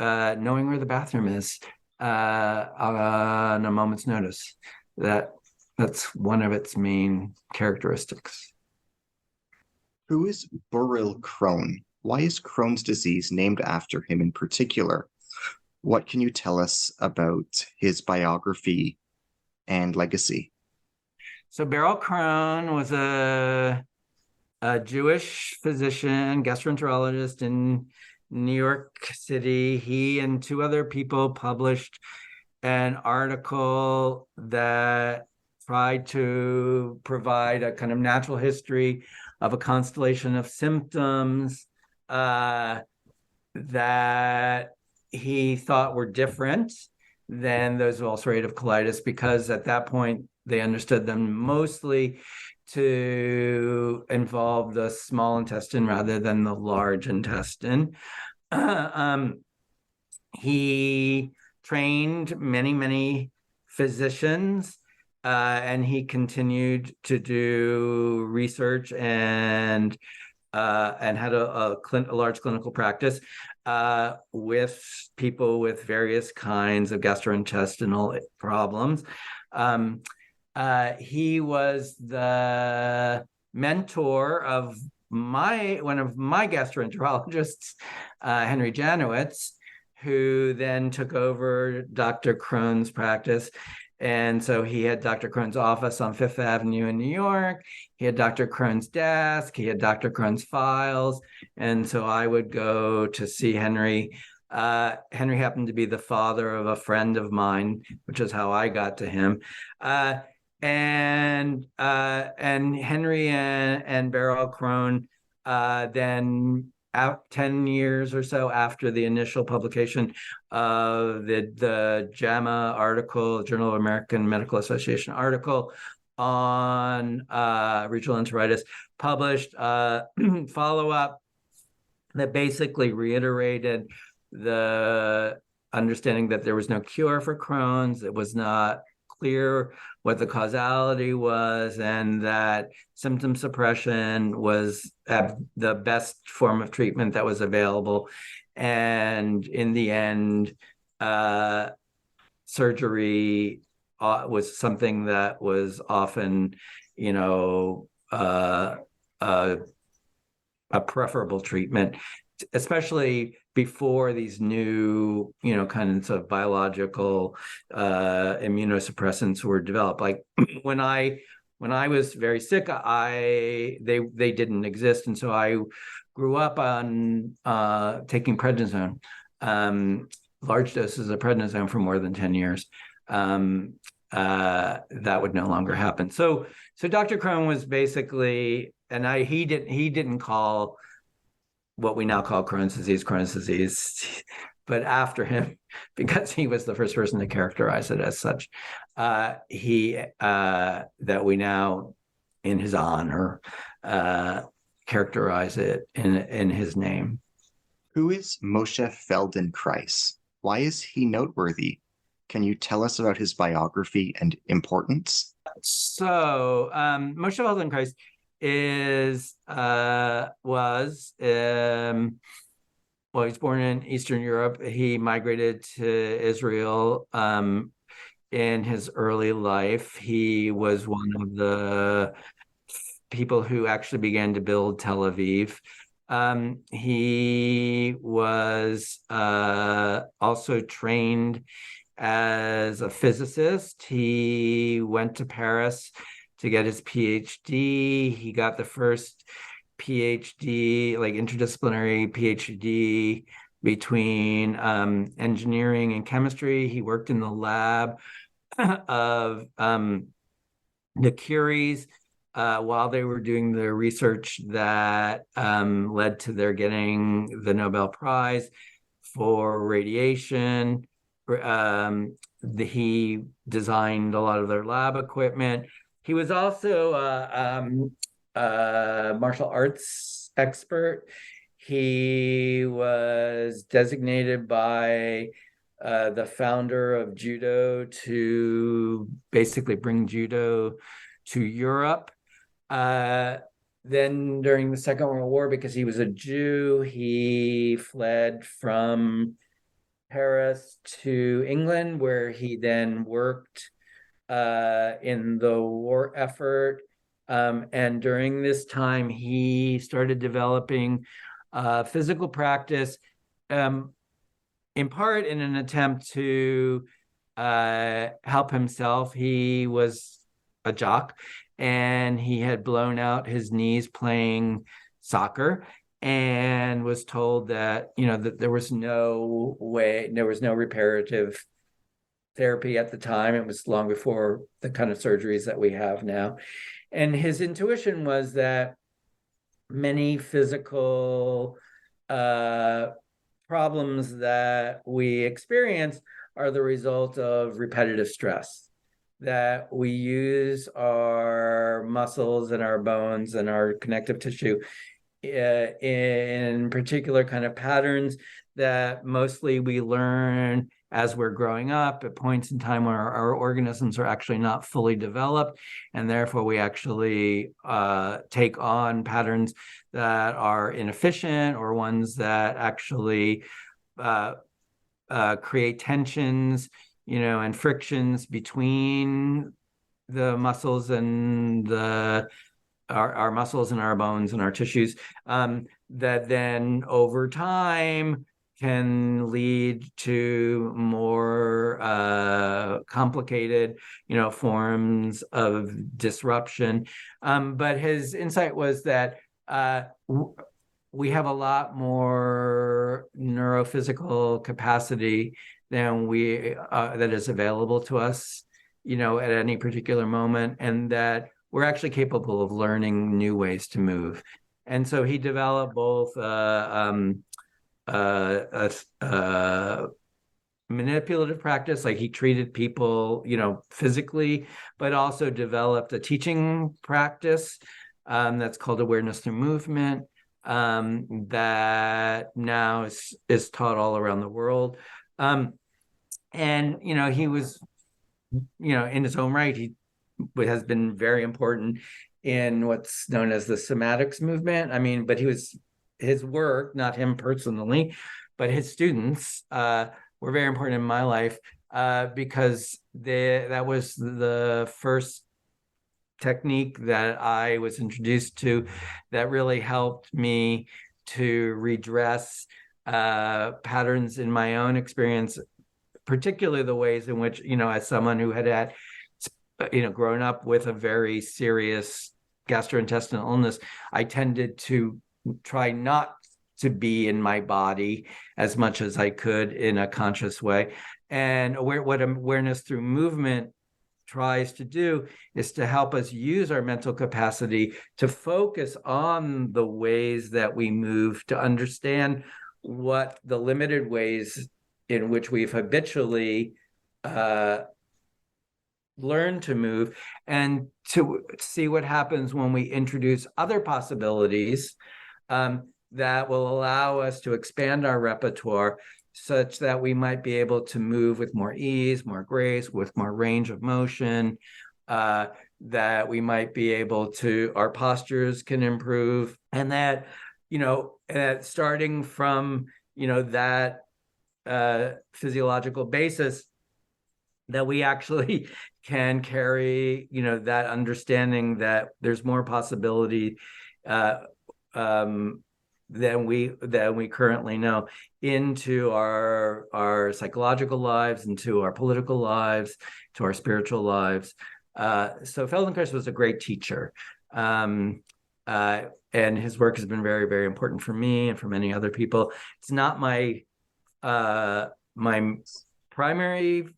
knowing where the bathroom is on a moment's notice. That's one of its main characteristics. Who is Burrill Crohn? Why is Crohn's disease named after him in particular? What can you tell us about his biography and legacy? So Beryl Crohn was a Jewish physician, gastroenterologist in New York City. He and two other people published an article that tried to provide a kind of natural history of a constellation of symptoms that he thought were different than those of ulcerative colitis, because at that point they understood them mostly to involve the small intestine rather than the large intestine. He trained many physicians, and he continued to do research and and had a large clinical practice with people with various kinds of gastrointestinal problems. He was the mentor of one of my gastroenterologists, Henry Janowitz, who then took over Dr. Crohn's practice. And so he had Dr. Crohn's office on Fifth Avenue in New York. He had Dr. Crohn's desk. He had Dr. Crohn's files. And so I would go to see Henry. Henry happened to be the father of a friend of mine, which is how I got to him. And Henry and Beryl Crohn then, out 10 years or so after the initial publication of the JAMA article, Journal of American Medical Association article on regional enteritis, published follow-up that basically reiterated the understanding that there was no cure for Crohn's. It was not clear what the causality was, and that symptom suppression was the best form of treatment that was available. And in the end, surgery was something that was often, a preferable treatment, especially before these new, kinds of biological immunosuppressants were developed. Like when I was very sick, they didn't exist, and so I grew up on taking prednisone, large doses of prednisone for more than 10 years. That would no longer happen. So Dr. Crohn was basically, and he didn't call what we now call Crohn's disease, but after him, because he was the first person to characterize it as such, that we now, in his honor, characterize it in his name. Who is Moshe Feldenkrais? Why is he noteworthy? Can you tell us about his biography and importance? So Moshe Feldenkrais he was born in Eastern Europe. He migrated to Israel in his early life. He was one of the people who actually began to build Tel Aviv. He was also trained as a physicist. He went to Paris to get his PhD. He got the first PhD, like interdisciplinary PhD between engineering and chemistry. He worked in the lab of the Curies while they were doing the research that led to their getting the Nobel Prize for radiation. He designed a lot of their lab equipment. He was also a martial arts expert. He was designated by the founder of judo to basically bring judo to Europe. Then during the Second World War, because he was a Jew, he fled from Paris to England, where he then worked in the war effort. And during this time, he started developing physical practice, in part in an attempt to help himself. He was a jock, and he had blown out his knees playing soccer, and was told that, that there was no reparative therapy at the time. It was long before the kind of surgeries that we have now. And his intuition was that many physical problems that we experience are the result of repetitive stress, that we use our muscles and our bones and our connective tissue in particular kind of patterns that mostly we learn as we're growing up at points in time where our organisms are actually not fully developed, and therefore we actually take on patterns that are inefficient or ones that actually create tensions, and frictions between the muscles and our muscles and our bones and our tissues, that then over time can lead to more complicated, forms of disruption. But his insight was that we have a lot more neurophysical capacity than that is available to us, at any particular moment, and that we're actually capable of learning new ways to move. And so he developed both manipulative practice, like he treated people, physically, but also developed a teaching practice that's called awareness through movement, that now is taught all around the world. And, he was, in his own right, he has been very important in what's known as the somatics movement. But his work, not him personally, but his students were very important in my life because that was the first technique that I was introduced to that really helped me to redress patterns in my own experience, particularly the ways in which, as someone who had grown up with a very serious gastrointestinal illness, I tended to try not to be in my body as much as I could in a conscious way. And what awareness through movement tries to do is to help us use our mental capacity to focus on the ways that we move, to understand what the limited ways in which we've habitually learned to move, and to see what happens when we introduce other possibilities that will allow us to expand our repertoire such that we might be able to move with more ease, more grace, with more range of motion, that we might be able to, our postures can improve, and that, starting from, that physiological basis, that we actually can carry, that understanding that there's more possibility than we currently know into our psychological lives, into our political lives, to our spiritual lives. So Feldenkrais was a great teacher. And his work has been very, very important for me and for many other people. It's not my primary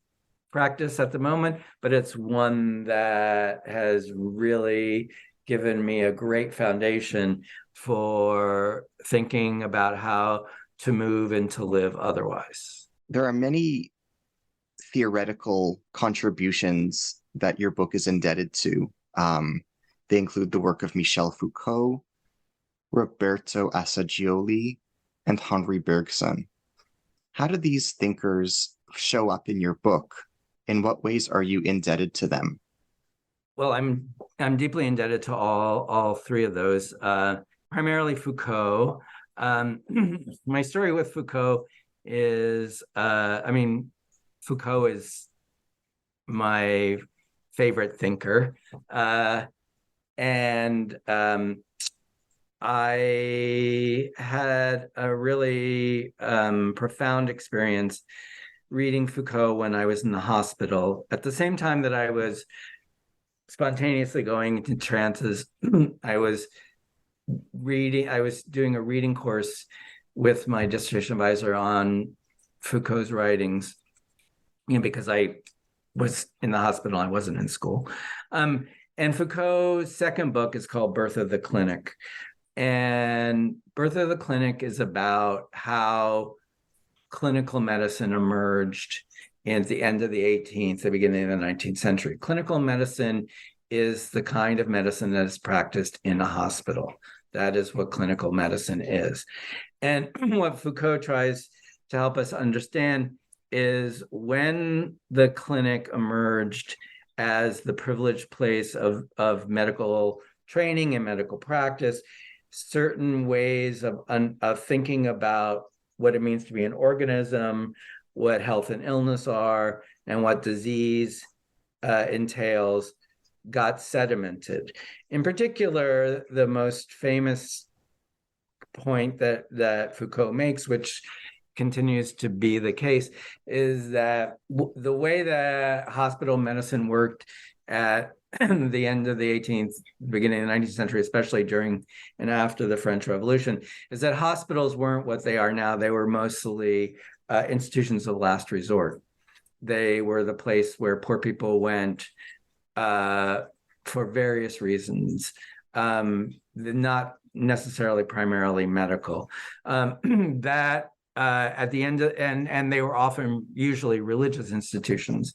practice at the moment, but it's one that has really given me a great foundation for thinking about how to move and to live otherwise. There are many theoretical contributions that your book is indebted to. They include the work of Michel Foucault, Roberto Assagioli, and Henri Bergson. How do these thinkers show up in your book? In what ways are you indebted to them? Well, I'm deeply indebted to all three of those. Primarily Foucault. My story with Foucault is, Foucault is my favorite thinker. And I had a really profound experience reading Foucault when I was in the hospital. At the same time that I was spontaneously going into trances, I was doing a reading course with my dissertation advisor on Foucault's writings, because I was in the hospital, I wasn't in school. And Foucault's second book is called Birth of the Clinic. And Birth of the Clinic is about how clinical medicine emerged in the end of the 18th, the beginning of the 19th century. Clinical medicine is the kind of medicine that is practiced in a hospital. That is what clinical medicine is. And what Foucault tries to help us understand is when the clinic emerged as the privileged place of medical training and medical practice, certain ways of thinking about what it means to be an organism, what health and illness are, and what disease entails, got sedimented. In particular, the most famous point that Foucault makes, which continues to be the case, is that the way that hospital medicine worked at the end of the 18th, beginning of the 19th century, especially during and after the French Revolution, is that hospitals weren't what they are now. They were mostly institutions of last resort. They were the place where poor people went for various reasons, not necessarily primarily medical. That at the end of, and they were often usually religious institutions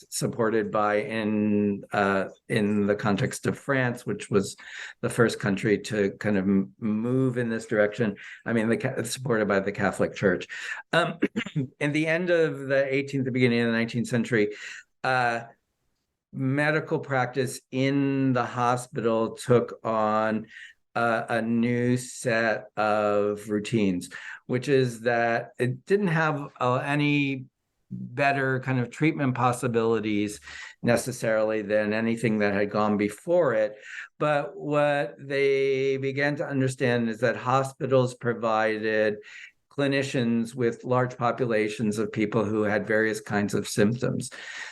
supported by in the context of France, which was the first country to kind of move in this direction. I mean, supported by the Catholic Church. In the end of the 18th, the beginning of the 19th century, medical practice in the hospital took on a new set of routines, which is that it didn't have any better kind of treatment possibilities necessarily than anything that had gone before it. But what they began to understand is that hospitals provided clinicians with large populations of people who had various kinds of symptoms.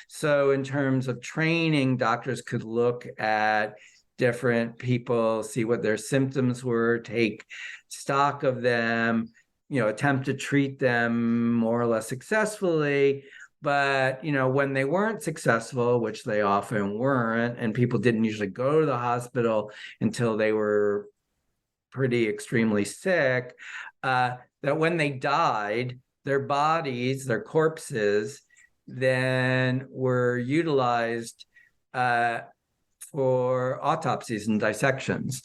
So in terms of training, doctors could look at different people, see what their symptoms were, take stock of them, attempt to treat them more or less successfully. But, when they weren't successful, which they often weren't, and people didn't usually go to the hospital until they were pretty extremely sick, that when they died, their bodies, their corpses, then were utilized for autopsies and dissections,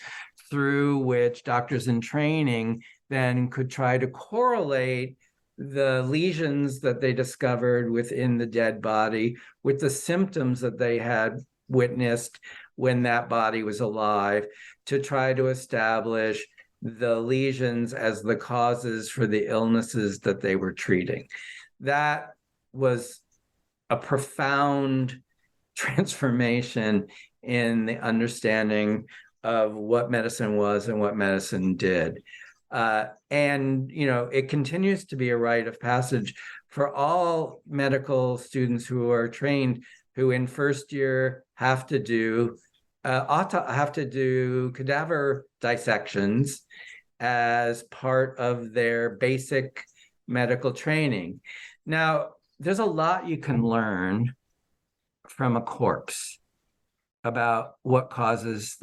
through which doctors in training then could try to correlate the lesions that they discovered within the dead body with the symptoms that they had witnessed when that body was alive, to try to establish the lesions as the causes for the illnesses that they were treating. That was a profound transformation in the understanding of what medicine was and what medicine did. And it continues to be a rite of passage for all medical students who are trained, who in first year have to do cadaver dissections as part of their basic medical training. Now, there's a lot you can learn from a corpse about what causes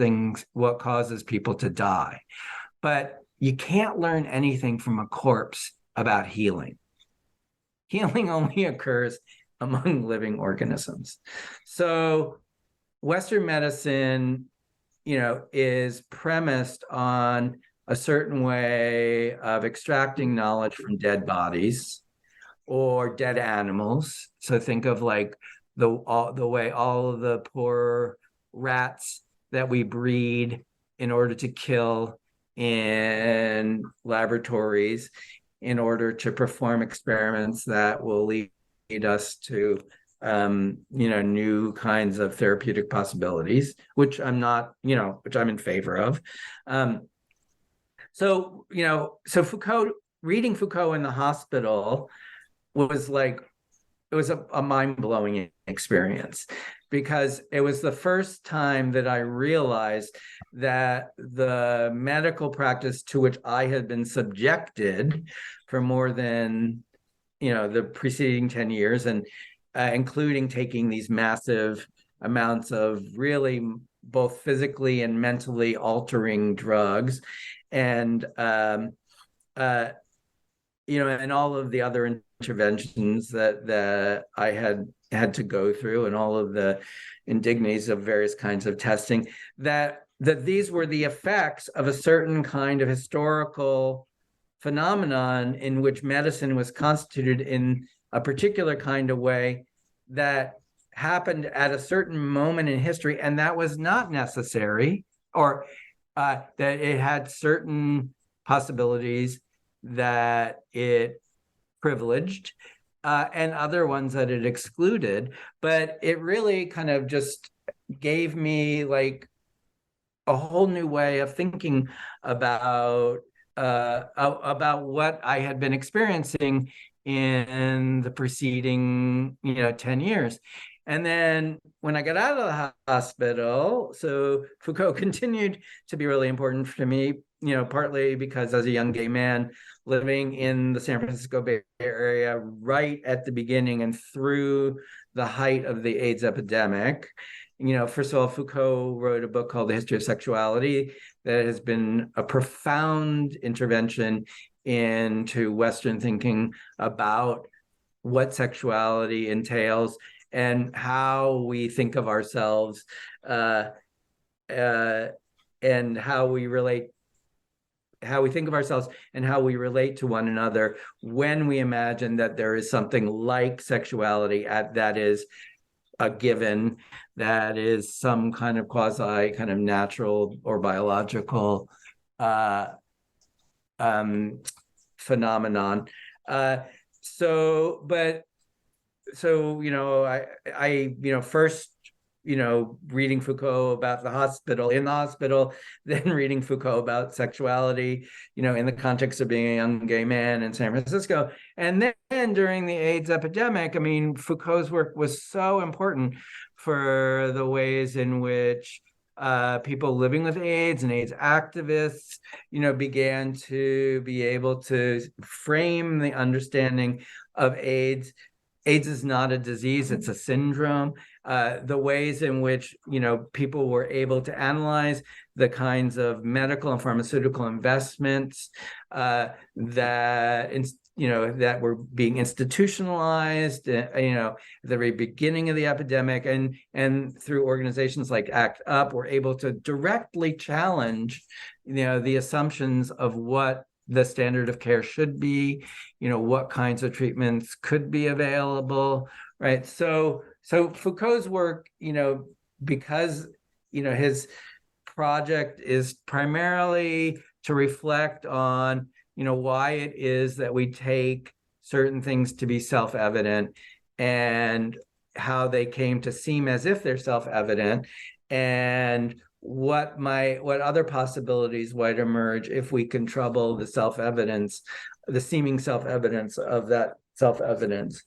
people to die. But you can't learn anything from a corpse about healing. Healing only occurs among living organisms. So Western medicine, is premised on a certain way of extracting knowledge from dead bodies or dead animals. So think of like the way all of the poor rats that we breed in order to kill in laboratories in order to perform experiments that will lead us to new kinds of therapeutic possibilities, which I'm in favor of. So Foucault, reading Foucault in the hospital was a mind-blowing experience, because it was the first time that I realized that the medical practice to which I had been subjected for more than, the preceding 10 years, and including taking these massive amounts of really both physically and mentally altering drugs, and and all of the other interventions that I had to go through, and all of the indignities of various kinds of testing, that these were the effects of a certain kind of historical phenomenon in which medicine was constituted in a particular kind of way that happened at a certain moment in history, and that was not necessary, or that it had certain possibilities that it privileged, and other ones that it excluded. But it really kind of just gave me like a whole new way of thinking about what I had been experiencing in the preceding 10 years. And then when I got out of the hospital, so Foucault continued to be really important for me, partly because as a young gay man living in the San Francisco Bay Area right at the beginning and through the height of the AIDS epidemic. First of all, Foucault wrote a book called The History of Sexuality that has been a profound intervention into Western thinking about what sexuality entails and how we think of ourselves, and how we think of ourselves and how we relate to one another when we imagine that there is something like sexuality that is a given, that is some kind of quasi kind of natural or biological phenomenon. I first, reading Foucault about the hospital, in the hospital, then reading Foucault about sexuality, in the context of being a young gay man in San Francisco. And then during the AIDS epidemic, Foucault's work was so important for the ways in which people living with AIDS and AIDS activists, began to be able to frame the understanding of AIDS. AIDS is not a disease, it's a syndrome. The ways in which, people were able to analyze the kinds of medical and pharmaceutical investments that were being institutionalized, at the very beginning of the epidemic, and through organizations like ACT UP, were able to directly challenge, the assumptions of what the standard of care should be, what kinds of treatments could be available, right? So Foucault's work, because, his project is primarily to reflect on, why it is that we take certain things to be self-evident and how they came to seem as if they're self-evident, and what other possibilities might emerge if we can trouble the self-evidence, the seeming self-evidence of that self-evidence.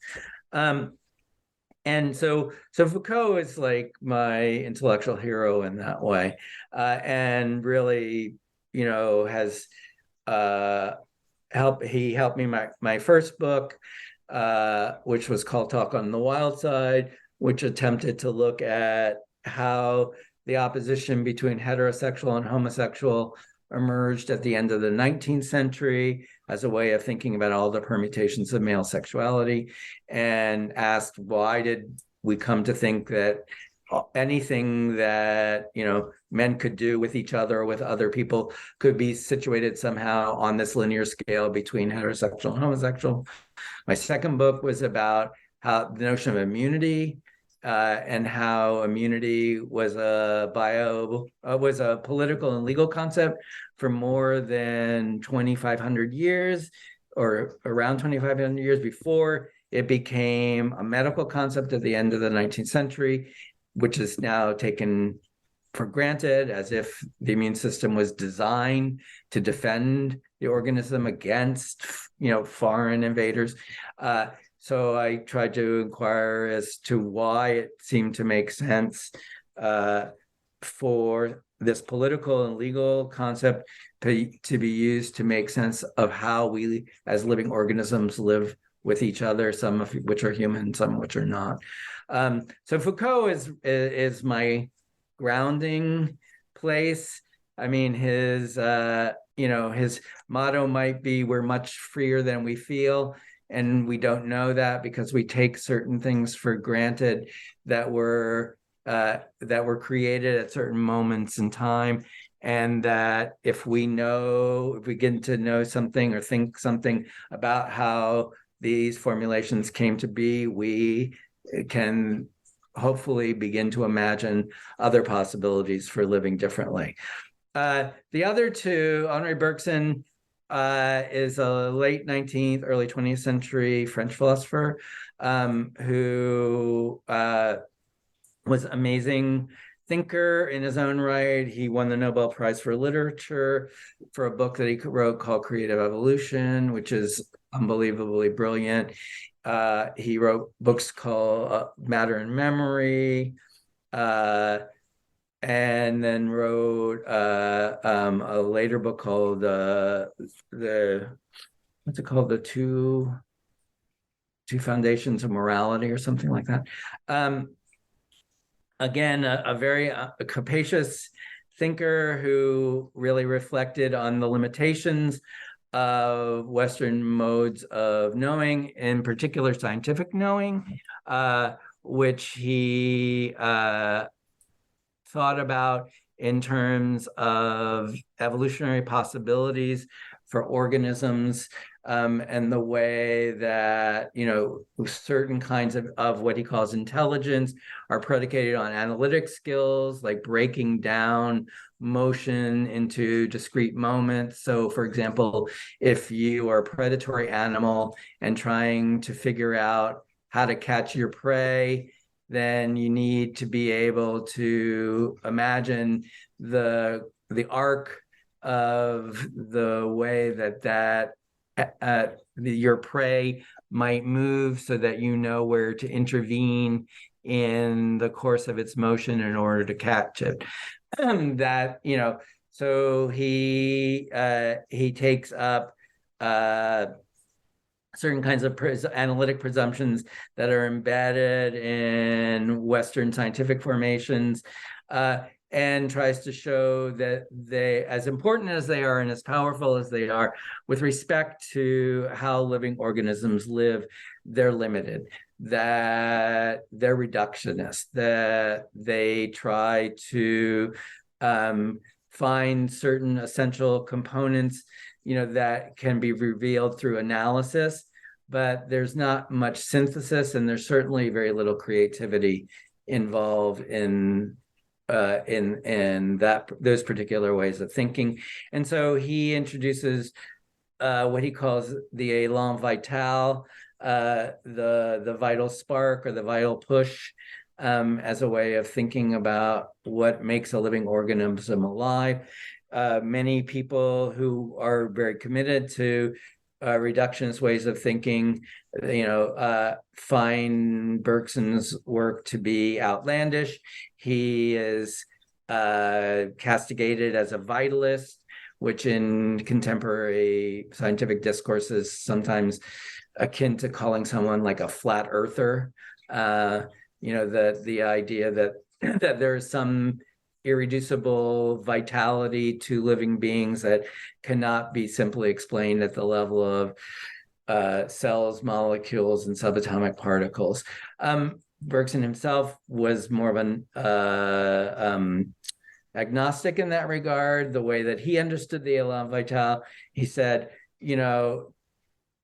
And so Foucault is like my intellectual hero in that way, and really, has he helped me my first book, which was called Talk on the Wild Side, which attempted to look at how the opposition between heterosexual and homosexual emerged at the end of the 19th century as a way of thinking about all the permutations of male sexuality, and asked, why did we come to think that anything that, men could do with each other or with other people could be situated somehow on this linear scale between heterosexual and homosexual. My second book was about how the notion of immunity, and how immunity was a political and legal concept for more than 2,500 years, or around 2,500 years before it became a medical concept at the end of the 19th century, which is now taken for granted as if the immune system was designed to defend the organism against, foreign invaders. So I tried to inquire as to why it seemed to make sense for this political and legal concept to be used to make sense of how we as living organisms live with each other, some of which are human, some of which are not. So Foucault is my grounding place. His his motto might be, "We're much freer than we feel." And we don't know that because we take certain things for granted that were created at certain moments in time, and that if we get to know something or think something about how these formulations came to be, we can hopefully begin to imagine other possibilities for living differently. The other two, Henri Bergson is a late 19th, early 20th century French philosopher who was amazing thinker in his own right. He won the Nobel Prize for Literature for a book that he wrote called Creative Evolution, which is unbelievably brilliant. He wrote books called Matter and Memory, and then wrote a later book called what's it called? The Two Foundations of Morality or something like that. Again, a very capacious thinker who really reflected on the limitations of Western modes of knowing, in particular scientific knowing, which he thought about in terms of evolutionary possibilities for organisms, and the way that, certain kinds of what he calls intelligence are predicated on analytic skills, like breaking down motion into discrete moments. So, for example, if you are a predatory animal and trying to figure out how to catch your prey, then you need to be able to imagine the arc of the way that your prey might move, so that you know where to intervene in the course of its motion in order to catch it. So he takes up certain kinds of analytic presumptions that are embedded in Western scientific formations, and tries to show that they, as important as they are and as powerful as they are with respect to how living organisms live, they're limited, that they're reductionist, that they try to find certain essential components, that can be revealed through analysis, but there's not much synthesis, and there's certainly very little creativity involved in those particular ways of thinking. And so he introduces what he calls the élan vital, the vital spark or the vital push, as a way of thinking about what makes a living organism alive. Many people who are very committed to reductionist ways of thinking, find Bergson's work to be outlandish. He is castigated as a vitalist, which in contemporary scientific discourse is sometimes akin to calling someone like a flat earther. The idea that that there's some irreducible vitality to living beings that cannot be simply explained at the level of cells, molecules, and subatomic particles. Bergson himself was more of an agnostic in that regard. The way that he understood the élan vital, he said,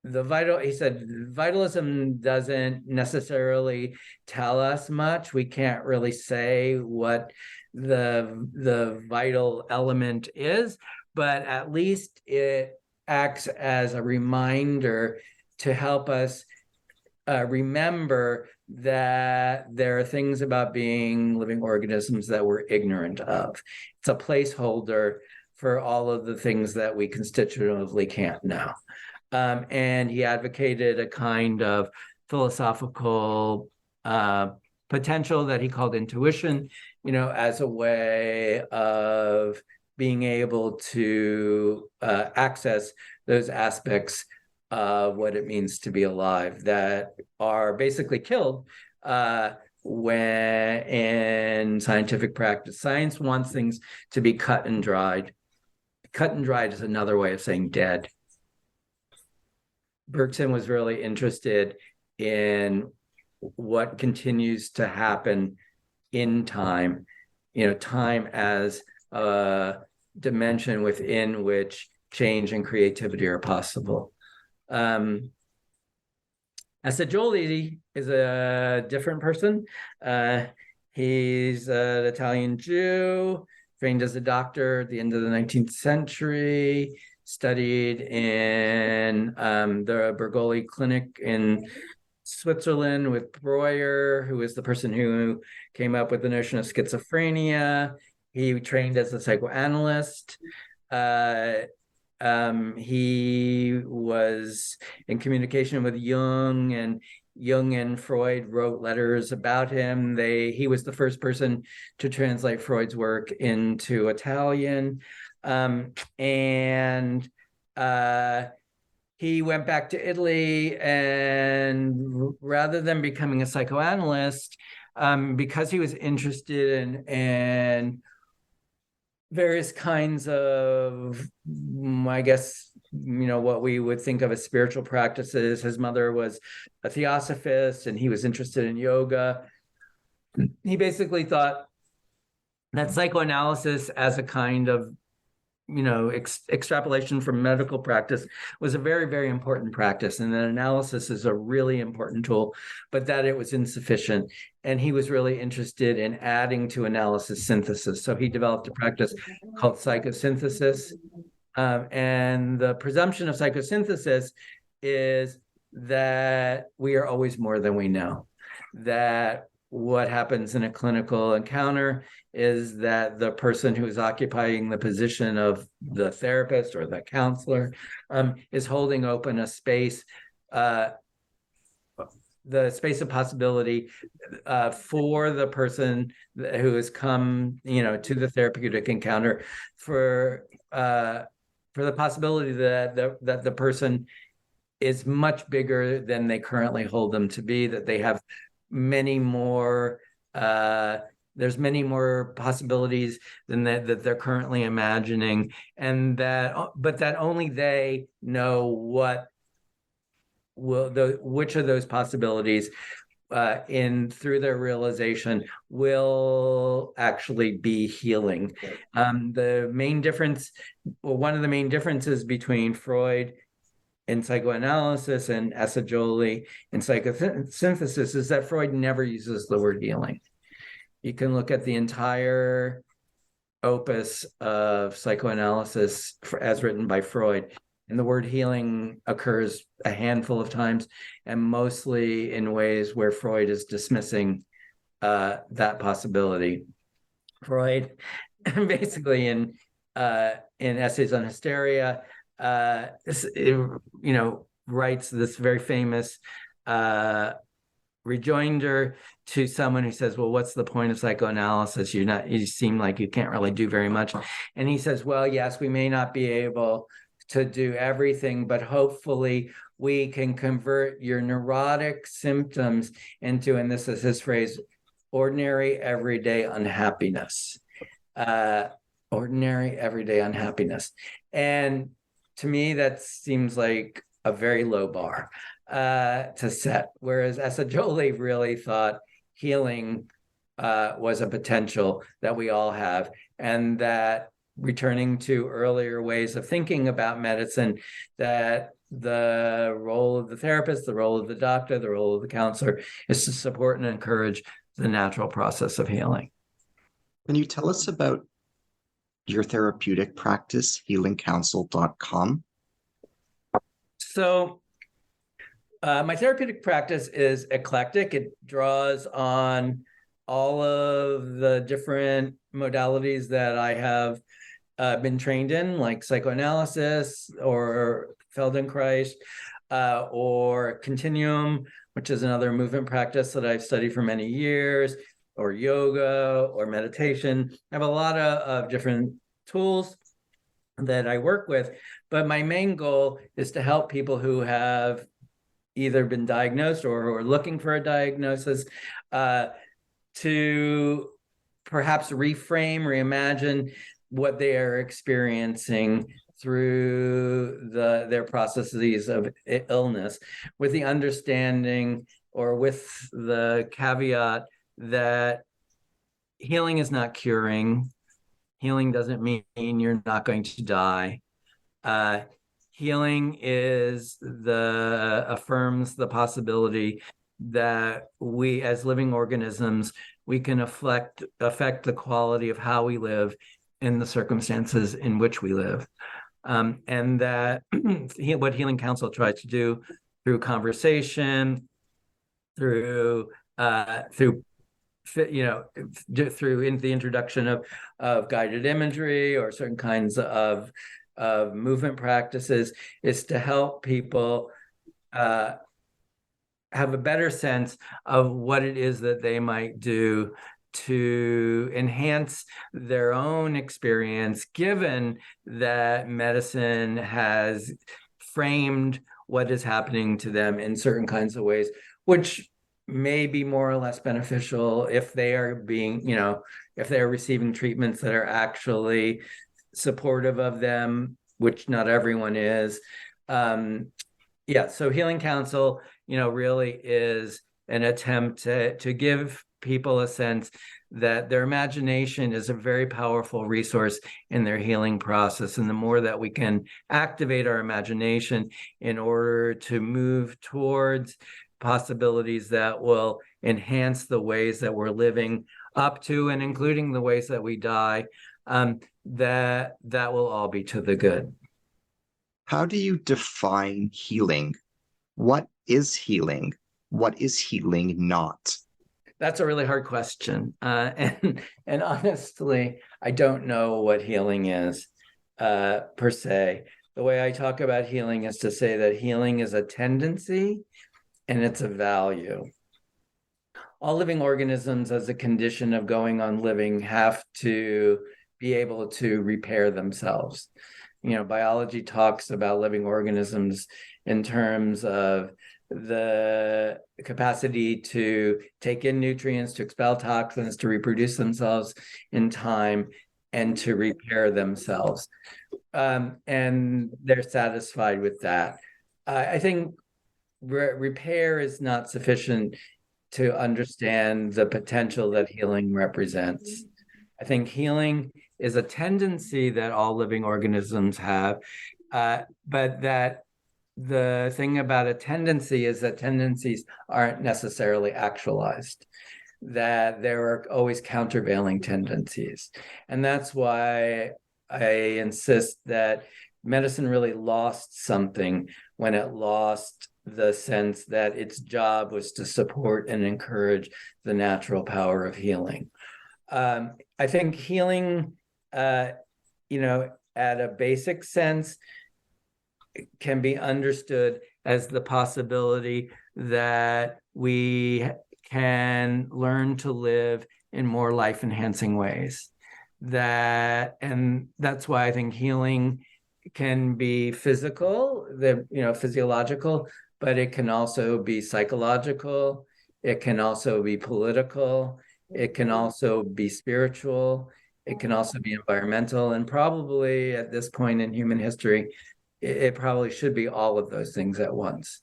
vitalism doesn't necessarily tell us much. We can't really say what the vital element is, but at least it acts as a reminder to help us remember that there are things about being living organisms that we're ignorant of. It's a placeholder for all of the things that we constitutively can't know. And he advocated a kind of philosophical potential that he called intuition, as a way of being able to access those aspects of what it means to be alive that are basically killed when in scientific practice. Science wants things to be cut and dried. Cut and dried is another way of saying dead. Bergson was really interested in what continues to happen in time, time as a dimension within which change and creativity are possible. Assagioli is a different person. He's an Italian Jew, trained as a doctor at the end of the 19th century, studied in the Bergoli Clinic in Switzerland with Breuer, who is the person who came up with the notion of schizophrenia. He trained as a psychoanalyst. He was in communication with Jung, and Jung and Freud wrote letters about him. He was the first person to translate Freud's work into Italian. He went back to Italy, and rather than becoming a psychoanalyst, because he was interested in various kinds of, I guess, what we would think of as spiritual practices. His mother was a theosophist, and he was interested in yoga. He thought that psychoanalysis as a kind of extrapolation from medical practice was a very, very important practice, and that analysis is a really important tool, but that it was insufficient. And he was really interested in adding to analysis synthesis. So he developed a practice called psychosynthesis. And the presumption of psychosynthesis is that we are always more than we know, that what happens in a clinical encounter is that the person who is occupying the position of the therapist or the counselor is holding open a space, the space of possibility for the person who has come, to the therapeutic encounter, for the possibility that the person is much bigger than they currently hold them to be, that they have many more, there's many more possibilities than that they're currently imagining, and but that only they know which of those possibilities through their realization will actually be healing. The main difference, or one of the main differences between Freud in psychoanalysis and Assagioli in psychosynthesis, is that Freud never uses the word healing. You can look at the entire opus of psychoanalysis as written by Freud, and the word healing occurs a handful of times, and mostly in ways where Freud is dismissing that possibility. Freud, basically in Essays on Hysteria, writes this very famous rejoinder to someone who says, well, what's the point of psychoanalysis? You seem like you can't really do very much. And he says, well, yes, we may not be able to do everything, but hopefully we can convert your neurotic symptoms into, and this is his phrase, ordinary everyday unhappiness. Ordinary everyday unhappiness. And to me, that seems like a very low bar to set, whereas Assagioli really thought healing was a potential that we all have, and that returning to earlier ways of thinking about medicine, that the role of the therapist, the role of the doctor, the role of the counselor is to support and encourage the natural process of healing. Can you tell us about your therapeutic practice, healingcounsel.com? So my therapeutic practice is eclectic. It draws on all of the different modalities that I have been trained in, like psychoanalysis or Feldenkrais, or Continuum, which is another movement practice that I've studied for many years, or yoga or meditation. I have a lot of different tools that I work with, but my main goal is to help people who have either been diagnosed or who are looking for a diagnosis to perhaps reframe, reimagine what they are experiencing through their processes of illness, with the understanding, or with the caveat, that healing is not curing. Healing doesn't mean you're not going to die. Healing affirms the possibility that we as living organisms, we can affect the quality of how we live in the circumstances in which we live. And that what Healing Council tries to do through conversation, through the introduction of guided imagery or certain kinds of movement practices, is to help people have a better sense of what it is that they might do to enhance their own experience, given that medicine has framed what is happening to them in certain kinds of ways, which may be more or less beneficial if they are if they're receiving treatments that are actually supportive of them, which not everyone is. So Healing Council, really is an attempt to give people a sense that their imagination is a very powerful resource in their healing process. And the more that we can activate our imagination in order to move towards possibilities that will enhance the ways that we're living up to and including the ways that we die, that will all be to the good. How do you define healing? What is healing? What is healing not? That's a really hard question. And honestly, I don't know what healing is per se. The way I talk about healing is to say that healing is a tendency and it's a value. All living organisms, as a condition of going on living, have to be able to repair themselves. Biology talks about living organisms in terms of the capacity to take in nutrients, to expel toxins, to reproduce themselves in time, and to repair themselves. And they're satisfied with that. I think repair is not sufficient to understand the potential that healing represents. I think healing is a tendency that all living organisms have, but that the thing about a tendency is that tendencies aren't necessarily actualized, that there are always countervailing tendencies. And that's why I insist that medicine really lost something when it lost the sense that its job was to support and encourage the natural power of healing. I think healing, at a basic sense, can be understood as the possibility that we can learn to live in more life-enhancing ways. And that's why I think healing can be physical, physiological, but it can also be psychological. It can also be political. It can also be spiritual. It can also be environmental. And probably at this point in human history, it probably should be all of those things at once.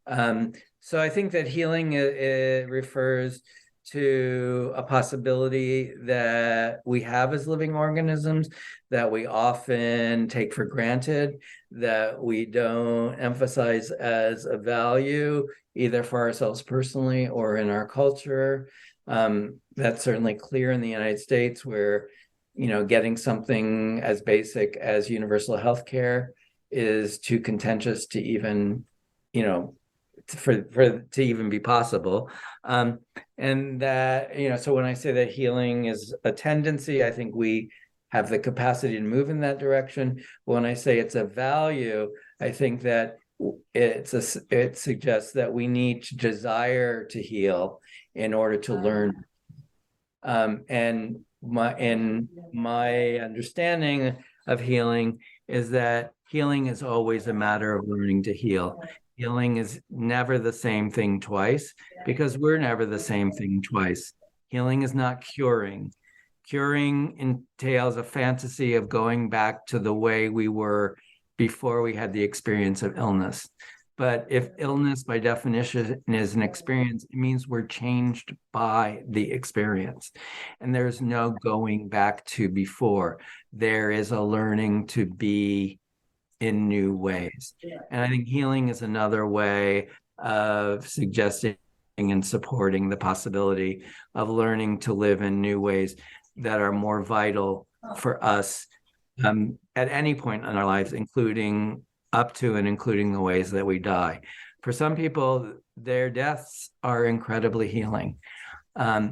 So I think that healing it refers to a possibility that we have as living organisms that we often take for granted, that we don't emphasize as a value, either for ourselves personally or in our culture. That's certainly clear in the United States, where, getting something as basic as universal health care is too contentious to even, to even be possible. And that, so when I say that healing is a tendency, I think we have the capacity to move in that direction. When I say it's a value, I think that it suggests that we need to desire to heal in order to learn. And my understanding of healing is that healing is always a matter of learning to heal. Healing is never the same thing twice, because we're never the same thing twice. Healing is not curing. Curing entails a fantasy of going back to the way we were before we had the experience of illness. But if illness, by definition, is an experience, it means we're changed by the experience. And there's no going back to before. There is a learning to be in new ways. And I think healing is another way of suggesting and supporting the possibility of learning to live in new ways that are more vital for us at any point in our lives, including up to and including the ways that we die. For some people, their deaths are incredibly healing.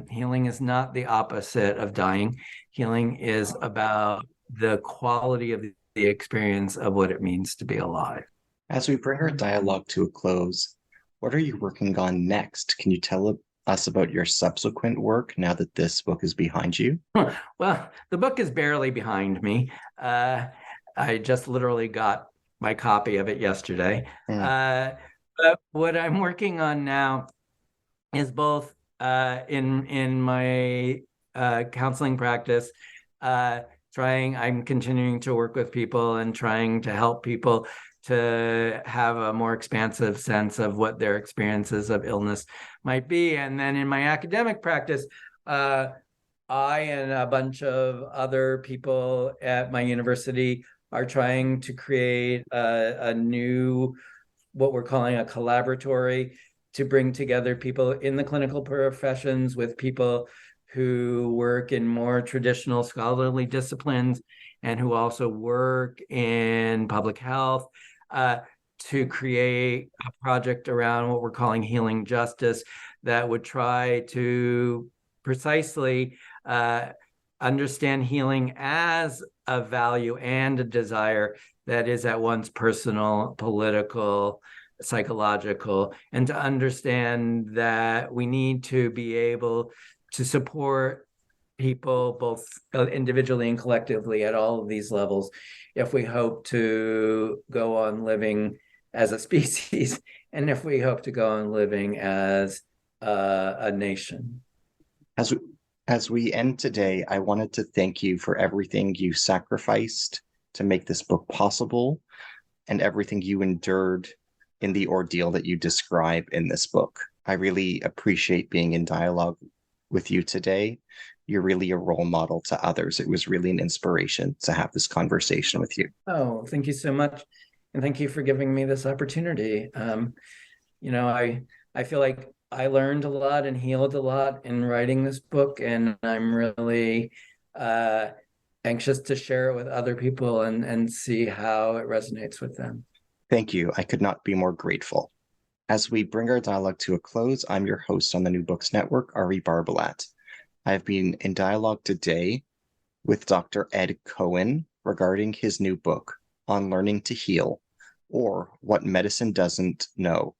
Healing is not the opposite of dying. Healing is about the quality of the experience of what it means to be alive. As we bring our dialogue to a close, what are you working on next? Can you tell us about your subsequent work now that this book is behind you? Well, the book is barely behind me. I just literally got my copy of it yesterday. But what I'm working on now is both in my counseling practice, I'm continuing to work with people and trying to help people to have a more expansive sense of what their experiences of illness might be. And then in my academic practice, I and a bunch of other people at my university are trying to create a new, what we're calling a collaboratory, to bring together people in the clinical professions with people who work in more traditional scholarly disciplines and who also work in public health, to create a project around what we're calling healing justice that would try to precisely understand healing as a value and a desire that is at once personal, political, psychological, and to understand that we need to be able to support people both individually and collectively at all of these levels if we hope to go on living as a species and if we hope to go on living as a nation. As we end today, I wanted to thank you for everything you sacrificed to make this book possible and everything you endured in the ordeal that you describe in this book. I really appreciate being in dialogue with you today. You're really a role model to others. It was really an inspiration to have this conversation with you. Oh, thank you so much. And thank you for giving me this opportunity. I feel like I learned a lot and healed a lot in writing this book, and I'm really anxious to share it with other people and see how it resonates with them. Thank you. I could not be more grateful. As we bring our dialogue to a close, I'm your host on the New Books Network, Ari Barbalat. I have been in dialogue today with Dr. Ed Cohen regarding his new book, On Learning to Heal, or What Medicine Doesn't Know,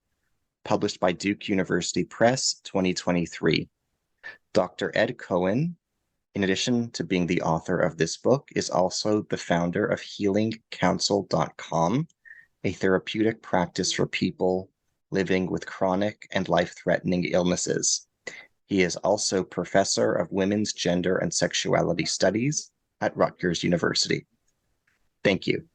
published by Duke University Press, 2023. Dr. Ed Cohen, in addition to being the author of this book, is also the founder of healingcounsel.com, a therapeutic practice for people living with chronic and life-threatening illnesses. He is also professor of women's gender and sexuality studies at Rutgers University. Thank you.